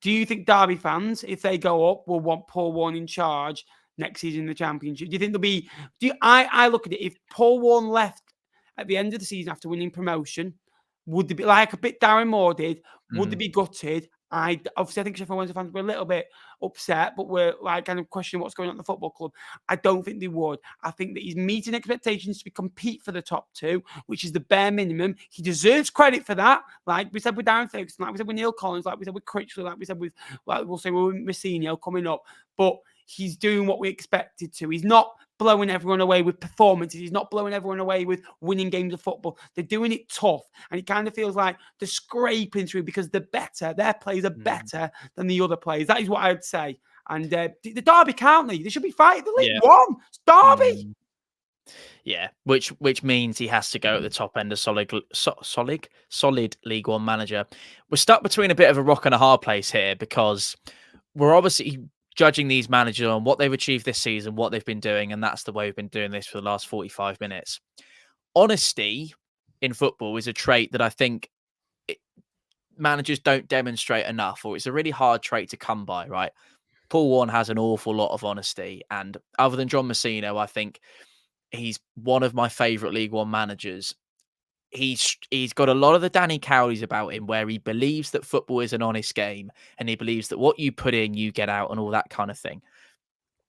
S1: Do you think Derby fans, if they go up, will want Paul Warne in charge next season in the Championship? Do you think there'll be... I look at it, if Paul Warne left at the end of the season after winning promotion, would they be like a bit Darren Moore did? Would they be gutted? Obviously, I think Sheffield Wednesday fans were a little bit upset, but we're like kind of questioning what's going on at the football club. I don't think they would. I think that he's meeting expectations to compete for the top 2, which is the bare minimum. He deserves credit for that. Like we said with Darren Ferguson, like we said with Neil Collins, like we said with Critchley, like we said with, we'll say with Messina coming up. But he's doing what we expected to. He's not blowing everyone away with performances. He's not blowing everyone away with winning games of football. They're doing it tough. And it kind of feels like they're scraping through because they're better. Their players are better than the other players. That is what I'd say. And the Derby County, they should be fighting the League One. It's Derby.
S2: Yeah, which means he has to go at the top end of solid League One manager. We're stuck between a bit of a rock and a hard place here because we're obviously judging these managers on what they've achieved this season, what they've been doing, and that's the way we've been doing this for the last 45 minutes. Honesty in football is a trait that I think managers don't demonstrate enough, or it's a really hard trait to come by, right? Paul Warne has an awful lot of honesty, and other than John Messino, I think he's one of my favourite League One managers. He's got a lot of the Danny Cowleys about him, where he believes that football is an honest game, and he believes that what you put in, you get out, and all that kind of thing.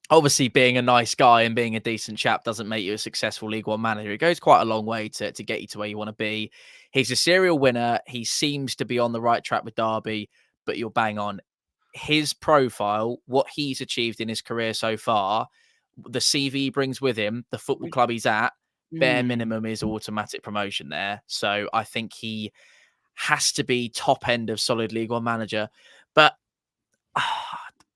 S2: Obviously, being a nice guy and being a decent chap doesn't make you a successful League One manager. It goes quite a long way to get you to where you want to be. He's a serial winner. He seems to be on the right track with Derby, but you're bang on. His profile, what he's achieved in his career so far, the CV he brings with him, the football club he's at, bare minimum is automatic promotion there. So I think he has to be top end of solid League One manager. But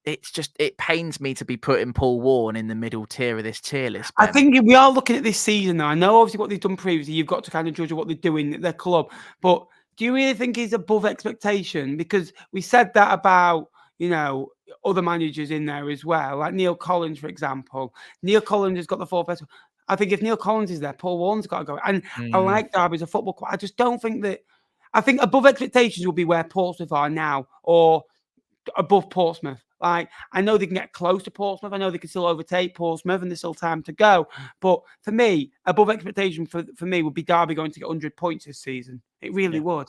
S2: it pains me to be putting Paul Warne in the middle tier of this tier list, Ben.
S1: I think we are looking at this season now. I know obviously what they've done previously, you've got to kind of judge what they're doing at their club. But do you really think he's above expectation? Because we said that about, other managers in there as well, like Neil Collins, for example. Neil Collins has got the 4th best. I think if Neil Collins is there, Paul Warne's got to go. And I like Derby as a football club. I just don't think that. I think above expectations will be where Portsmouth are now, or above Portsmouth. Like, I know they can get close to Portsmouth. I know they can still overtake Portsmouth, and there's still time to go. But for me, above expectation for me would be Derby going to get 100 points this season. It really would.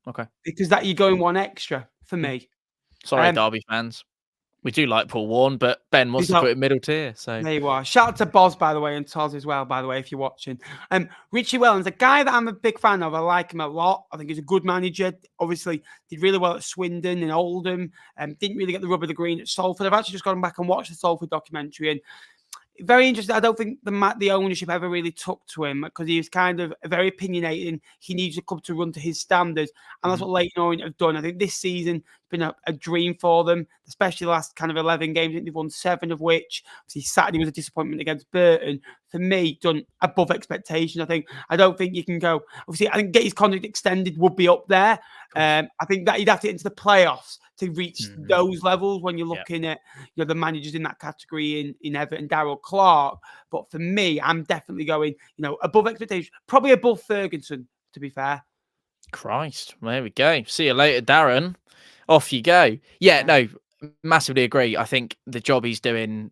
S2: Okay.
S1: Because that you're going one extra for me.
S2: Sorry, Derby fans. We do like Paul Warne, but Ben wants to put it middle tier. So
S1: there you are. Shout out to Boz, by the way, and Toz as well, by the way, if you're watching. Richie Wellens, a guy that I'm a big fan of. I like him a lot. I think he's a good manager. Obviously, did really well at Swindon and Oldham. Didn't really get the rub of the green at Salford. I've actually just gone back and watched the Salford documentary, and very interesting. I don't think the ownership ever really took to him, because he was kind of very opinionated, and he needs the club to run to his standards. And that's what Leyton Orient have done. I think this season has been a dream for them, especially the last kind of 11 games. I think they've won 7 of which, obviously Saturday was a disappointment against Burton. For me, done above expectation. I don't think you can go. Obviously, I think get his contract extended would be up there. I think that he'd have to get into the playoffs to reach those levels when you're looking at the managers in that category in Everton, Darrell Clarke. But for me, I'm definitely going above expectation, probably above Ferguson, to be fair.
S2: Christ, there we go. See you later, Darren. Off you go. Yeah, no, massively agree. I think the job he's doing,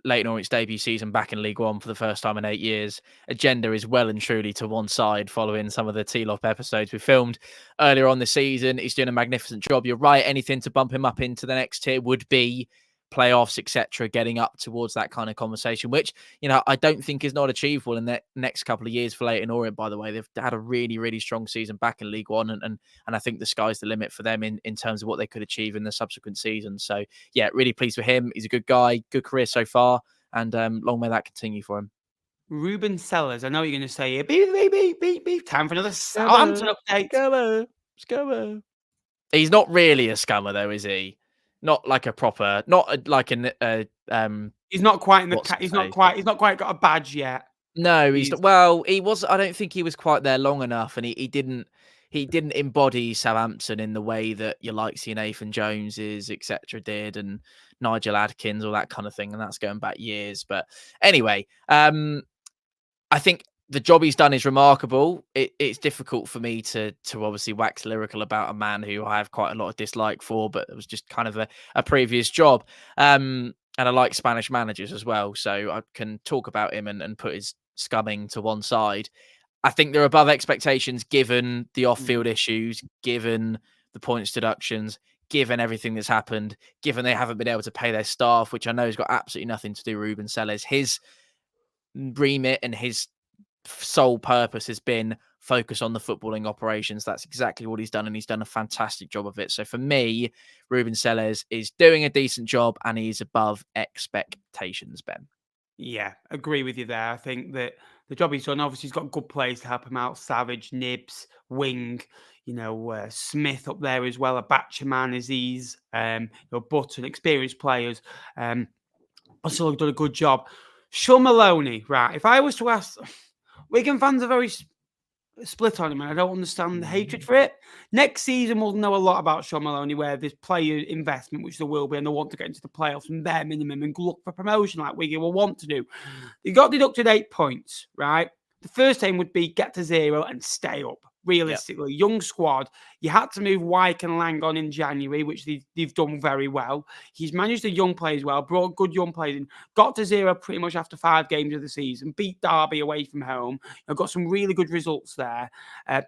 S2: Leyton Orient's debut season back in League One for the first time in 8 years, agenda is well and truly to one side following some of the T-Lop episodes we filmed earlier on this season. He's doing a magnificent job. You're right. Anything to bump him up into the next tier would be playoffs, etc., getting up towards that kind of conversation, which, I don't think is not achievable in the next couple of years for Leyton Orient, by the way. They've had a really, really strong season back in League One, and I think the sky's the limit for them in terms of what they could achieve in the subsequent season. So, yeah, really pleased with him. He's a good guy, good career so far, and long may that continue for him.
S1: Ruben Sellers, I know what you're going to say here. Beep. Time for another Southampton update.
S2: Scummer. He's not really a scummer, though, is he? Not like a proper, like an
S1: he's not quite in the he's not quite got a badge yet.
S2: No, he's well, he was. I don't think he was quite there long enough, and he didn't embody Southampton in the way that your likes of Nathan Joneses, etc., did, and Nigel Adkins, all that kind of thing, and that's going back years. But anyway, I think the job he's done is remarkable. It's difficult for me to obviously wax lyrical about a man who I have quite a lot of dislike for, but it was just kind of a previous job. And I like Spanish managers as well, so I can talk about him and put his scumming to one side. I think they're above expectations given the off-field issues, given the points deductions, given everything that's happened, given they haven't been able to pay their staff, which I know has got absolutely nothing to do with Ruben Sellers. His remit and his sole purpose has been focus on the footballing operations. That's exactly what he's done, and he's done a fantastic job of it. So for me, Ruben Sellers is doing a decent job, and he's above expectations, Ben.
S1: Yeah, agree with you there. I think that the job he's done, obviously he's got good players to help him out. Savage, Nibs, Wing, Smith up there as well, Abachaman, Aziz, Button, experienced players. Also done a good job. Sean Maloney, right? If I was to ask, Wigan fans are very split on him, and I don't understand the hatred for it. Next season, we'll know a lot about Sean Maloney, where there's player investment, which there will be, and they want to get into the playoffs and bare minimum and look for promotion like Wigan will want to do. They got deducted 8 points, right? The first aim would be get to 0 and stay up. Realistically, young squad. You had to move Wyke and Lang on in January, which they've done very well. He's managed the young players well, brought good young players in, got to 0 pretty much after 5 games of the season, beat Derby away from home. I've got some really good results there.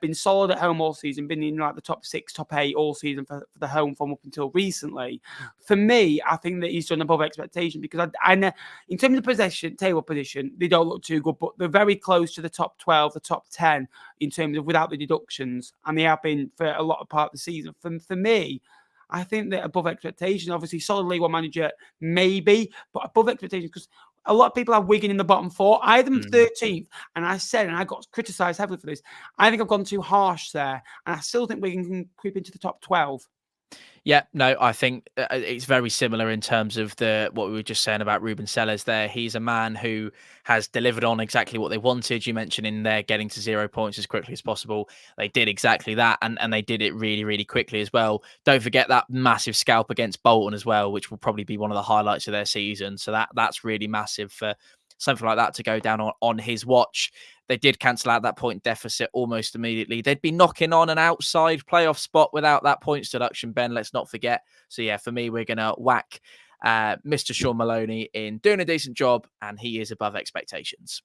S1: Been solid at home all season, been in like the top 6, top 8 all season for the home form up until recently. For me, I think that he's done above expectation because I know in terms of possession, table position, they don't look too good, but they're very close to the top 12, the top 10 in terms of without the deductions, and they have been for a lot of part of the season. For me, I think that above expectation. Obviously, solid League One manager, maybe, but above expectation because a lot of people have Wigan in the bottom 4. I had them 13th, and I said, and I got criticised heavily for this, I think I've gone too harsh there, and I still think Wigan can creep into the top 12.
S2: Yeah, no, I think it's very similar in terms of what we were just saying about Ruben Sellers there. He's a man who has delivered on exactly what they wanted. You mentioned in there getting to 0 points as quickly as possible. They did exactly that, and they did it really, really quickly as well. Don't forget that massive scalp against Bolton as well, which will probably be one of the highlights of their season. So that's really massive for something like that to go down on his watch. They did cancel out that point deficit almost immediately. They'd be knocking on an outside playoff spot without that points deduction, Ben, let's not forget. So yeah, for me, we're going to whack Mr. Sean Maloney in doing a decent job, and he is above expectations.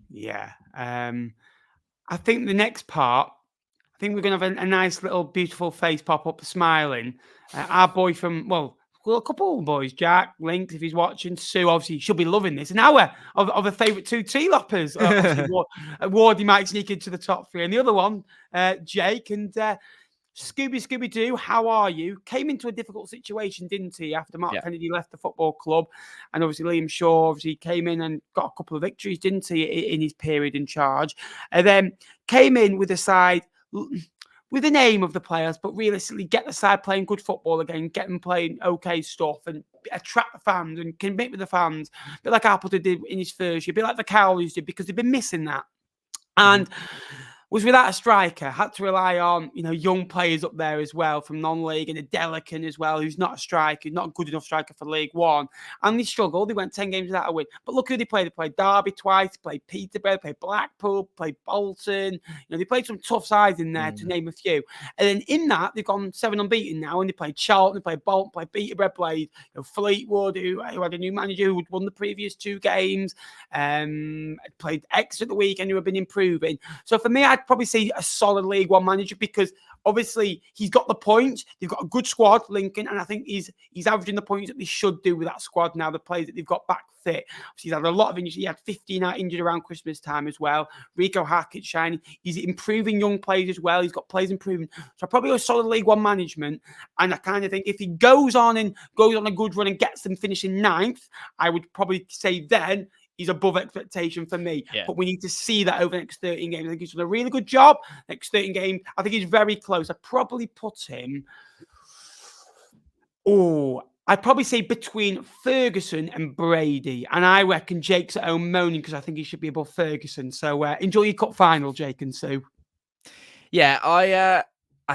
S1: Yeah. I think the next part, I think we're going to have a nice little beautiful face pop up smiling. Our boy from, well, a couple of boys, Jack, Links, if he's watching, Sue, obviously, she'll be loving this. An hour of a favourite 2 tea-loppers. Wardy might sneak into the top 3. And the other one, Jake, and Scooby-Doo, how are you? Came into a difficult situation, didn't he, after Mark Kennedy left the football club. And obviously Liam Shaw obviously came in and got a couple of victories, didn't he, in his period in charge. And then came in with a side with the name of the players, but realistically get the side playing good football again, get them playing okay stuff and attract the fans and commit with the fans. A bit like Appleton did in his first year, a bit like the Cowleys did, because they've been missing that. And was without a striker, had to rely on, young players up there as well from non-league, and a Delican as well, who's not a striker, not a good enough striker for League One. And they struggled. They went 10 games without a win. But look who they played. They played Derby twice, they played Peterborough, played Blackpool, played Bolton. They played some tough sides in there, to name a few. And then in that, they've gone 7 unbeaten now, and they played Charlton, they played Bolton, played Peterborough, played Fleetwood, who had a new manager who had won the previous 2 games, played Exeter at the weekend, who have been improving. So for me, I'd probably say a solid League One manager, because obviously he's got the points. They've got a good squad, Lincoln, and I think he's averaging the points that they should do with that squad now. The players that they've got back fit. He's had a lot of injuries. He had 15 out injured around Christmas time as well. Rico Hackett shining. He's improving young players as well. He's got players improving. So probably a solid League One management. And I kind of think if he goes on a good run and gets them finishing 9th, I would probably say then he's above expectation for me. Yeah. But we need to see that over the next 13 games. I think he's done a really good job. Next 13 games, I think he's very close. I'd probably put him... I'd probably say between Ferguson and Brady. And I reckon Jake's at home moaning because I think he should be above Ferguson. So enjoy your cup final, Jake and Sue.
S2: Yeah, I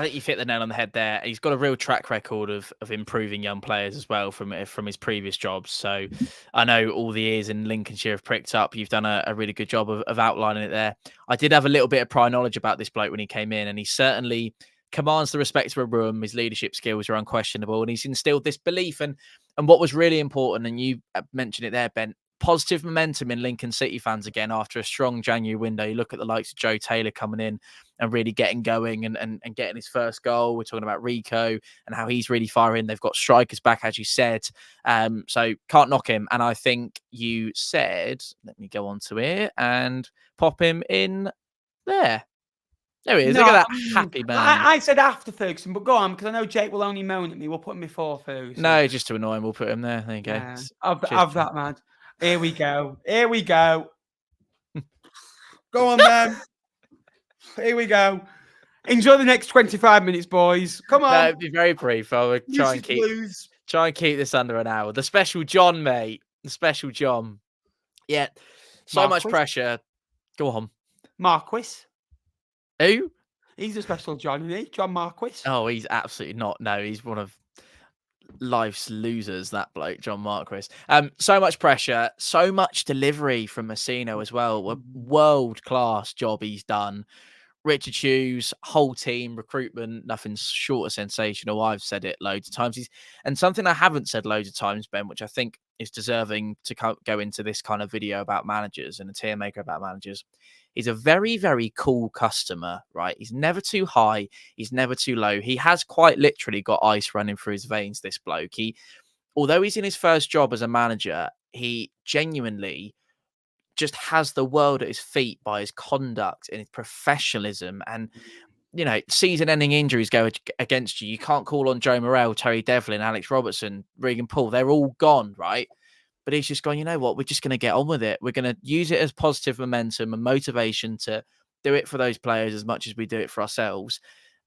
S2: think you've hit the nail on the head there. He's got a real track record of improving young players as well from his previous jobs. So I know all the ears in Lincolnshire have pricked up. You've done a really good job of outlining it there. I did have a little bit of prior knowledge about this bloke when he came in, and he certainly commands the respect of a room. His leadership skills are unquestionable, and he's instilled this belief. And what was really important, and you mentioned it there, Ben, positive momentum in Lincoln City fans again after a strong January window. You look at the likes of Joe Taylor coming in and really getting going and getting his first goal. We're talking about Rico and how he's really firing. They've got strikers back, as you said. So can't knock him. And I think you said, let me go on to it and pop him in there. There he is. Look at that happy man.
S1: I said after Ferguson, but go on, because I know Jake will only moan at me. We'll put him before Ferguson.
S2: No, just to annoy him, we'll put him there. There you go.
S1: Have that, man. Here we go. Go on, then. Here we go. Enjoy the next 25 minutes, boys. Come on.
S2: No, it'd be very brief. I would try and keep this under an hour. The special John, mate. The special John. Yeah. So much pressure. Go on.
S1: Marquis.
S2: Who?
S1: He's a special John, isn't he? John Marquis.
S2: Oh, he's absolutely not. No, he's one of life's losers, that bloke, John Marquis. So much pressure, so much delivery from Messino as well. A world class job he's done. Richard Hughes, whole team, recruitment, nothing short of sensational. I've said it loads of times. And something I haven't said loads of times, Ben, which I think is deserving to go into this kind of video about managers and a tier maker about managers. He's a very, very cool customer, right? He's never too high. He's never too low. He has quite literally got ice running through his veins, this bloke. Although he's in his first job as a manager, he genuinely just has the world at his feet by his conduct and his professionalism. And, season-ending injuries go against you. You can't call on Joe Morrell, Terry Devlin, Alex Robertson, Regan Paul. They're all gone, right? But he's just gone, you know what? We're just going to get on with it. We're going to use it as positive momentum and motivation to do it for those players as much as we do it for ourselves.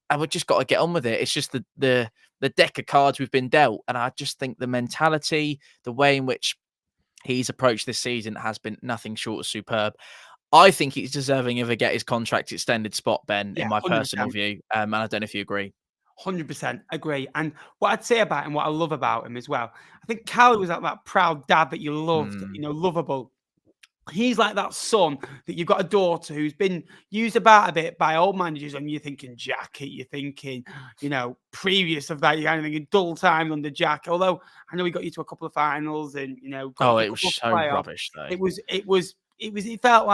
S2: And we've just got to get on with it. It's just the deck of cards we've been dealt. And I just think the mentality, the way in which he's approached this season has been nothing short of superb. I think he's deserving of get his contract extended spot, Ben, in my
S1: 100%.
S2: personal view. And I don't know if you agree.
S1: 100% agree. And what I'd say about him, what I love about him as well, I think Callum was like that proud dad that you loved, lovable. He's like that son that you've got a daughter who's been used about a bit by old managers, and you're thinking Jacket, you're thinking, previous of that, you're kind of thinking dull times under Jack. Although I know he got you to a couple of finals and got
S2: it was so rubbish though.
S1: It felt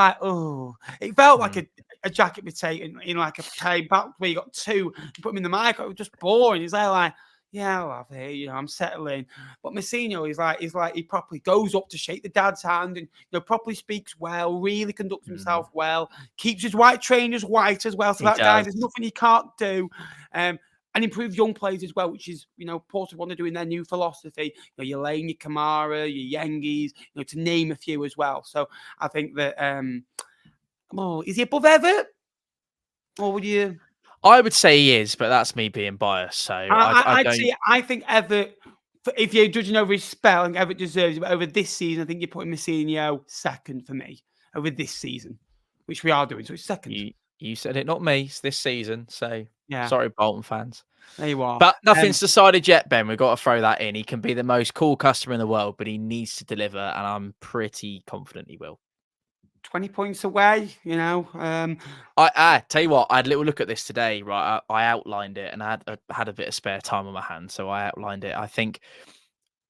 S1: like a Jacket potato in like a play back where you got two, you put him in the mic, it was just boring. He's like, yeah, I'll have it, I'm settling. But Messino is like he properly goes up to shake the dad's hand and properly speaks well, really conducts himself well, keeps his white trainers white as well. So that guy, there's nothing he can't do. And improve young players as well, which is, Porto want to do in their new philosophy. Your Lane, your Kamara, your Yengies, to name a few as well. So I think that, is he above Everett? Or would you?
S2: I would say he is, but that's me being biased. So
S1: I think Everett, if you're judging over his spell, and Everett deserves it, but over this season, I think you're putting Messino second for me over this season, which we are doing. So it's second.
S2: You said it, not me. It's this season. So
S1: yeah,
S2: sorry, Bolton fans.
S1: There you are.
S2: But nothing's decided yet, Ben. We've got to throw that in. He can be the most cool customer in the world, but he needs to deliver, and I'm pretty confident he will.
S1: 20 points away,
S2: I tell you what, I had a little look at this today, right? I outlined it, and I had a bit of spare time on my hands, so I outlined it.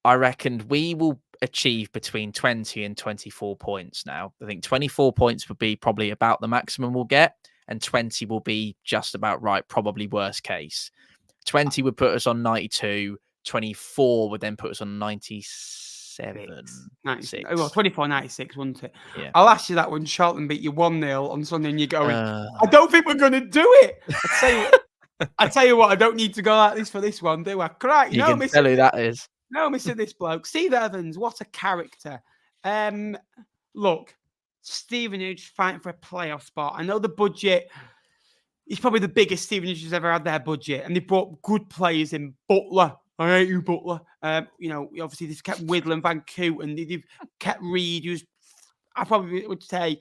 S2: I reckoned we will achieve between 20 and 24 points now. I think 24 points would be probably about the maximum we'll get, and 20 will be just about right, probably worst case. 20 would put us on 92, 24 would then put us on 97.
S1: 96. Well, 24, 96, wouldn't it?
S2: Yeah.
S1: I'll ask you that when Charlton beat you 1-0 on Sunday and you're going, I don't think we're going to do it. I tell you what, I don't need to go like this for this one, do I? Correct.
S2: You can tell who that is.
S1: No, Mr. This bloke. Steve Evans, what a character. Look, Stevenage fighting for a playoff spot. I know the budget is probably the biggest Stevenage has ever had their budget, and they brought good players in. Butler, I hate you, Butler. Obviously they've kept Whittle and Van Coot, and they've kept Reed, who's I probably would say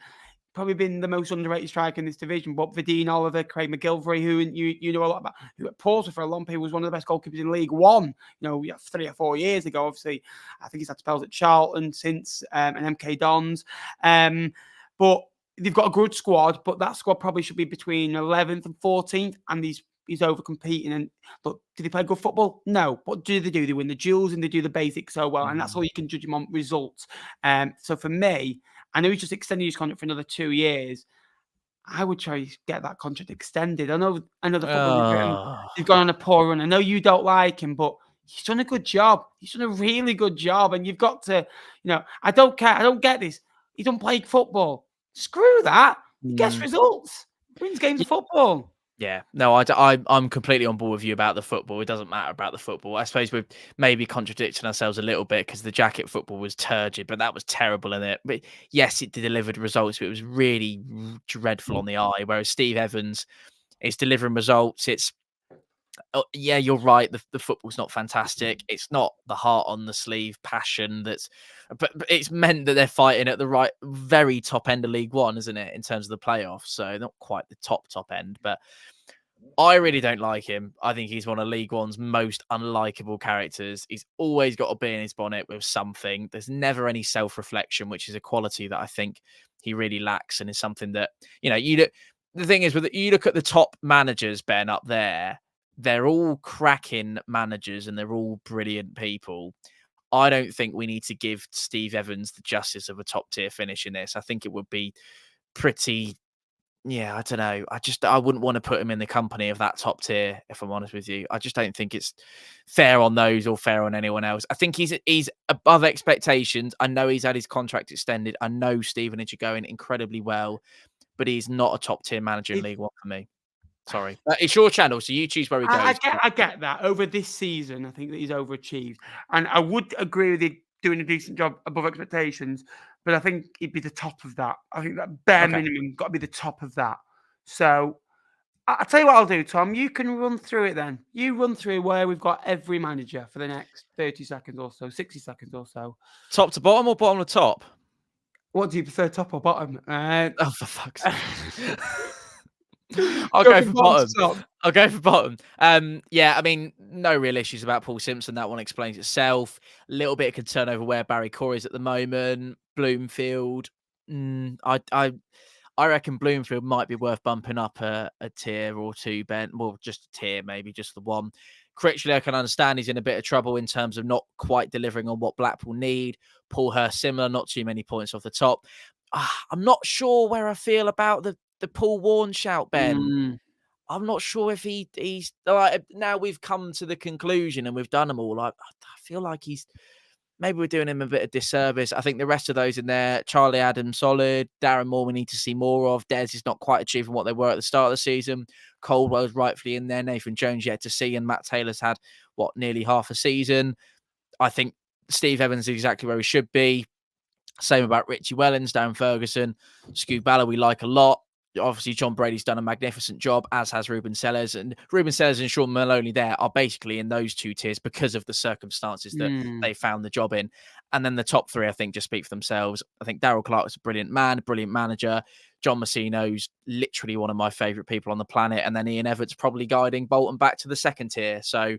S1: probably been the most underrated striker in this division. But Vadine Oliver, Craig McGilvery, who you know a lot about, who at Porto for a long period was one of the best goalkeepers in League One. 3 or 4 years ago. Obviously, I think he's had spells at Charlton since and MK Dons. But they've got a good squad, but that squad probably should be between 11th and 14th, and he's over competing. And look, do they play good football? No. What do? They win the duels and they do the basics so well, and that's all you can judge him on, results. So for me, I know he's just extending his contract for another 2 years. I would try to get that contract extended. I know the football he's gone on a poor run. I know you don't like him, but he's done a good job. He's done a really good job, and you've got to, I don't care. I don't get this. He don't play football. Screw that. He gets results. Wins games of football.
S2: Yeah, no, I'm completely on board with you about the football. It doesn't matter about the football. I suppose we're maybe contradicting ourselves a little bit because the Jacket football was turgid, but that was terrible in it. But yes, it delivered results, but it was really dreadful on the eye. Whereas Steve Evans is delivering results. It's Oh, yeah, you're right. The football's not fantastic. It's not the heart on the sleeve passion but it's meant that they're fighting at the right, very top end of League One, isn't it? In terms of the playoffs. So not quite the top end, but I really don't like him. I think he's one of League One's most unlikable characters. He's always got a bee in his bonnet with something. There's never any self-reflection, which is a quality that I think he really lacks and is something that, the thing is, you look at the top managers, Ben, up there, they're all cracking managers and they're all brilliant people. I don't think we need to give Steve Evans the justice of a top tier finish in this. I think it would be pretty, yeah, I don't know. I wouldn't want to put him in the company of that top tier, if I'm honest with you. I just don't think it's fair on those or fair on anyone else. I think he's above expectations. I know he's had his contract extended. I know Stevenage are going incredibly well, but he's not a top tier manager in League One for me. Sorry. It's your channel, so you choose where he goes.
S1: I get that. Over this season, I think that he's overachieved. And I would agree with you doing a decent job above expectations, but I think he'd be the top of that. I think that bare minimum got to be the top of that. So I'll tell you what I'll do, Tom. You can run through it then. You run through where we've got every manager for the next 30 seconds or so, 60 seconds or so.
S2: Top to bottom or bottom to top?
S1: What do you prefer, top or bottom?
S2: Oh, for fuck's sake. I'll go for bottom. I'll go for bottom. Yeah, I mean, no real issues about Paul Simpson. That one explains itself. A little bit of concern over where Barry Core is at the moment. Bloomfield. I reckon Bloomfield might be worth bumping up a tier or two, Ben. Well, just a tier, maybe just the one. Critchley, I can understand he's in a bit of trouble in terms of not quite delivering on what Blackpool need. Paul Hurst, similar, not too many points off the top. I'm not sure where I feel about the Paul Warne shout, Ben. I'm not sure if he's like, now we've come to the conclusion and we've done them all. I feel like maybe we're doing him a bit of disservice. I think the rest of those in there, Charlie Adams, solid. Darren Moore, we need to see more of. Des is not quite achieving what they were at the start of the season. Coldwell's rightfully in there. Nathan Jones yet to see. And Matt Taylor's had, nearly half a season. I think Steve Evans is exactly where he should be. Same about Richie Wellens, Darren Ferguson. Scoot Balla we like a lot. Obviously, John Brady's done a magnificent job, as has Ruben Sellers. And Ruben Sellers and Sean Maloney there are basically in those two tiers because of the circumstances that they found the job in. And then the top three, I think, just speak for themselves. I think Darryl Clark is a brilliant man, brilliant manager. John Messino's literally one of my favourite people on the planet. And then Ian Evans probably guiding Bolton back to the second tier. So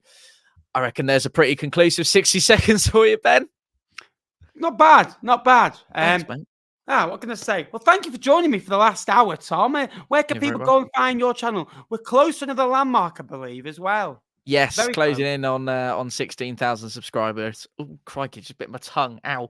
S2: I reckon there's a pretty conclusive 60 seconds for you, Ben.
S1: Not bad, not bad.
S2: Thanks, Ben.
S1: What can I say? Well, thank you for joining me for the last hour, Tom. Where can people go and find your channel? We're close to another landmark, I believe, as well.
S2: Yes, very closing in on 16,000 subscribers. Oh, crikey, just bit my tongue. Ow.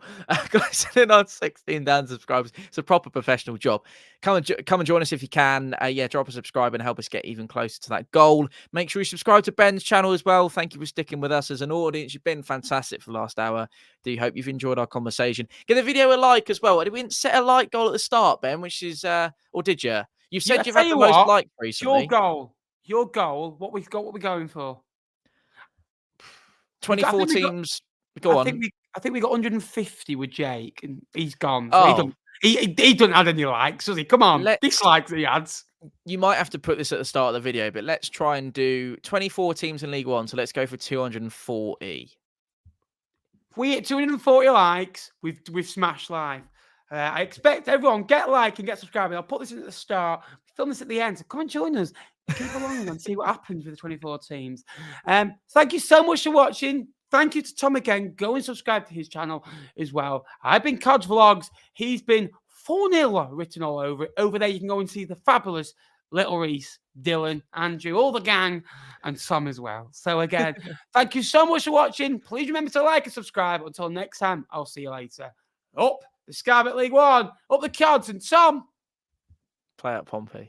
S2: Closing in on 16,000 subscribers. It's a proper professional job. Come and join us if you can. Drop a subscribe and help us get even closer to that goal. Make sure you subscribe to Ben's channel as well. Thank you for sticking with us as an audience. You've been fantastic for the last hour. Do hope you've enjoyed our conversation. Give the video a like as well. We didn't set a like goal at the start, Ben, which is, or did you? You've said you've had the most likes recently.
S1: Your goal. What we're going for?
S2: 24 teams. Go on.
S1: I think we got 150 with Jake, and he's gone.
S2: So
S1: he doesn't add any likes, does he? Come on, dislikes he adds.
S2: You might have to put this at the start of the video, but let's try and do 24 teams in League One. So let's go for 240.
S1: If we hit 240 likes, we've smashed live. I expect everyone get a like and get subscribing. I'll put this in at the start, film this at the end. So come and join us. Keep along and see what happens with the 24 teams. Thank you so much for watching. Thank you to Tom again. Go and subscribe to his channel as well. I've been Cods Vlogs. He's been 4-0 written all over it. Over there, you can go and see the fabulous Little Reese, Dylan, Andrew, all the gang, and Sam as well. So again, thank you so much for watching. Please remember to like and subscribe. Until next time, I'll see you later. Up the Sky Bet League One, up the Cods, and Tom.
S2: Play out Pompey.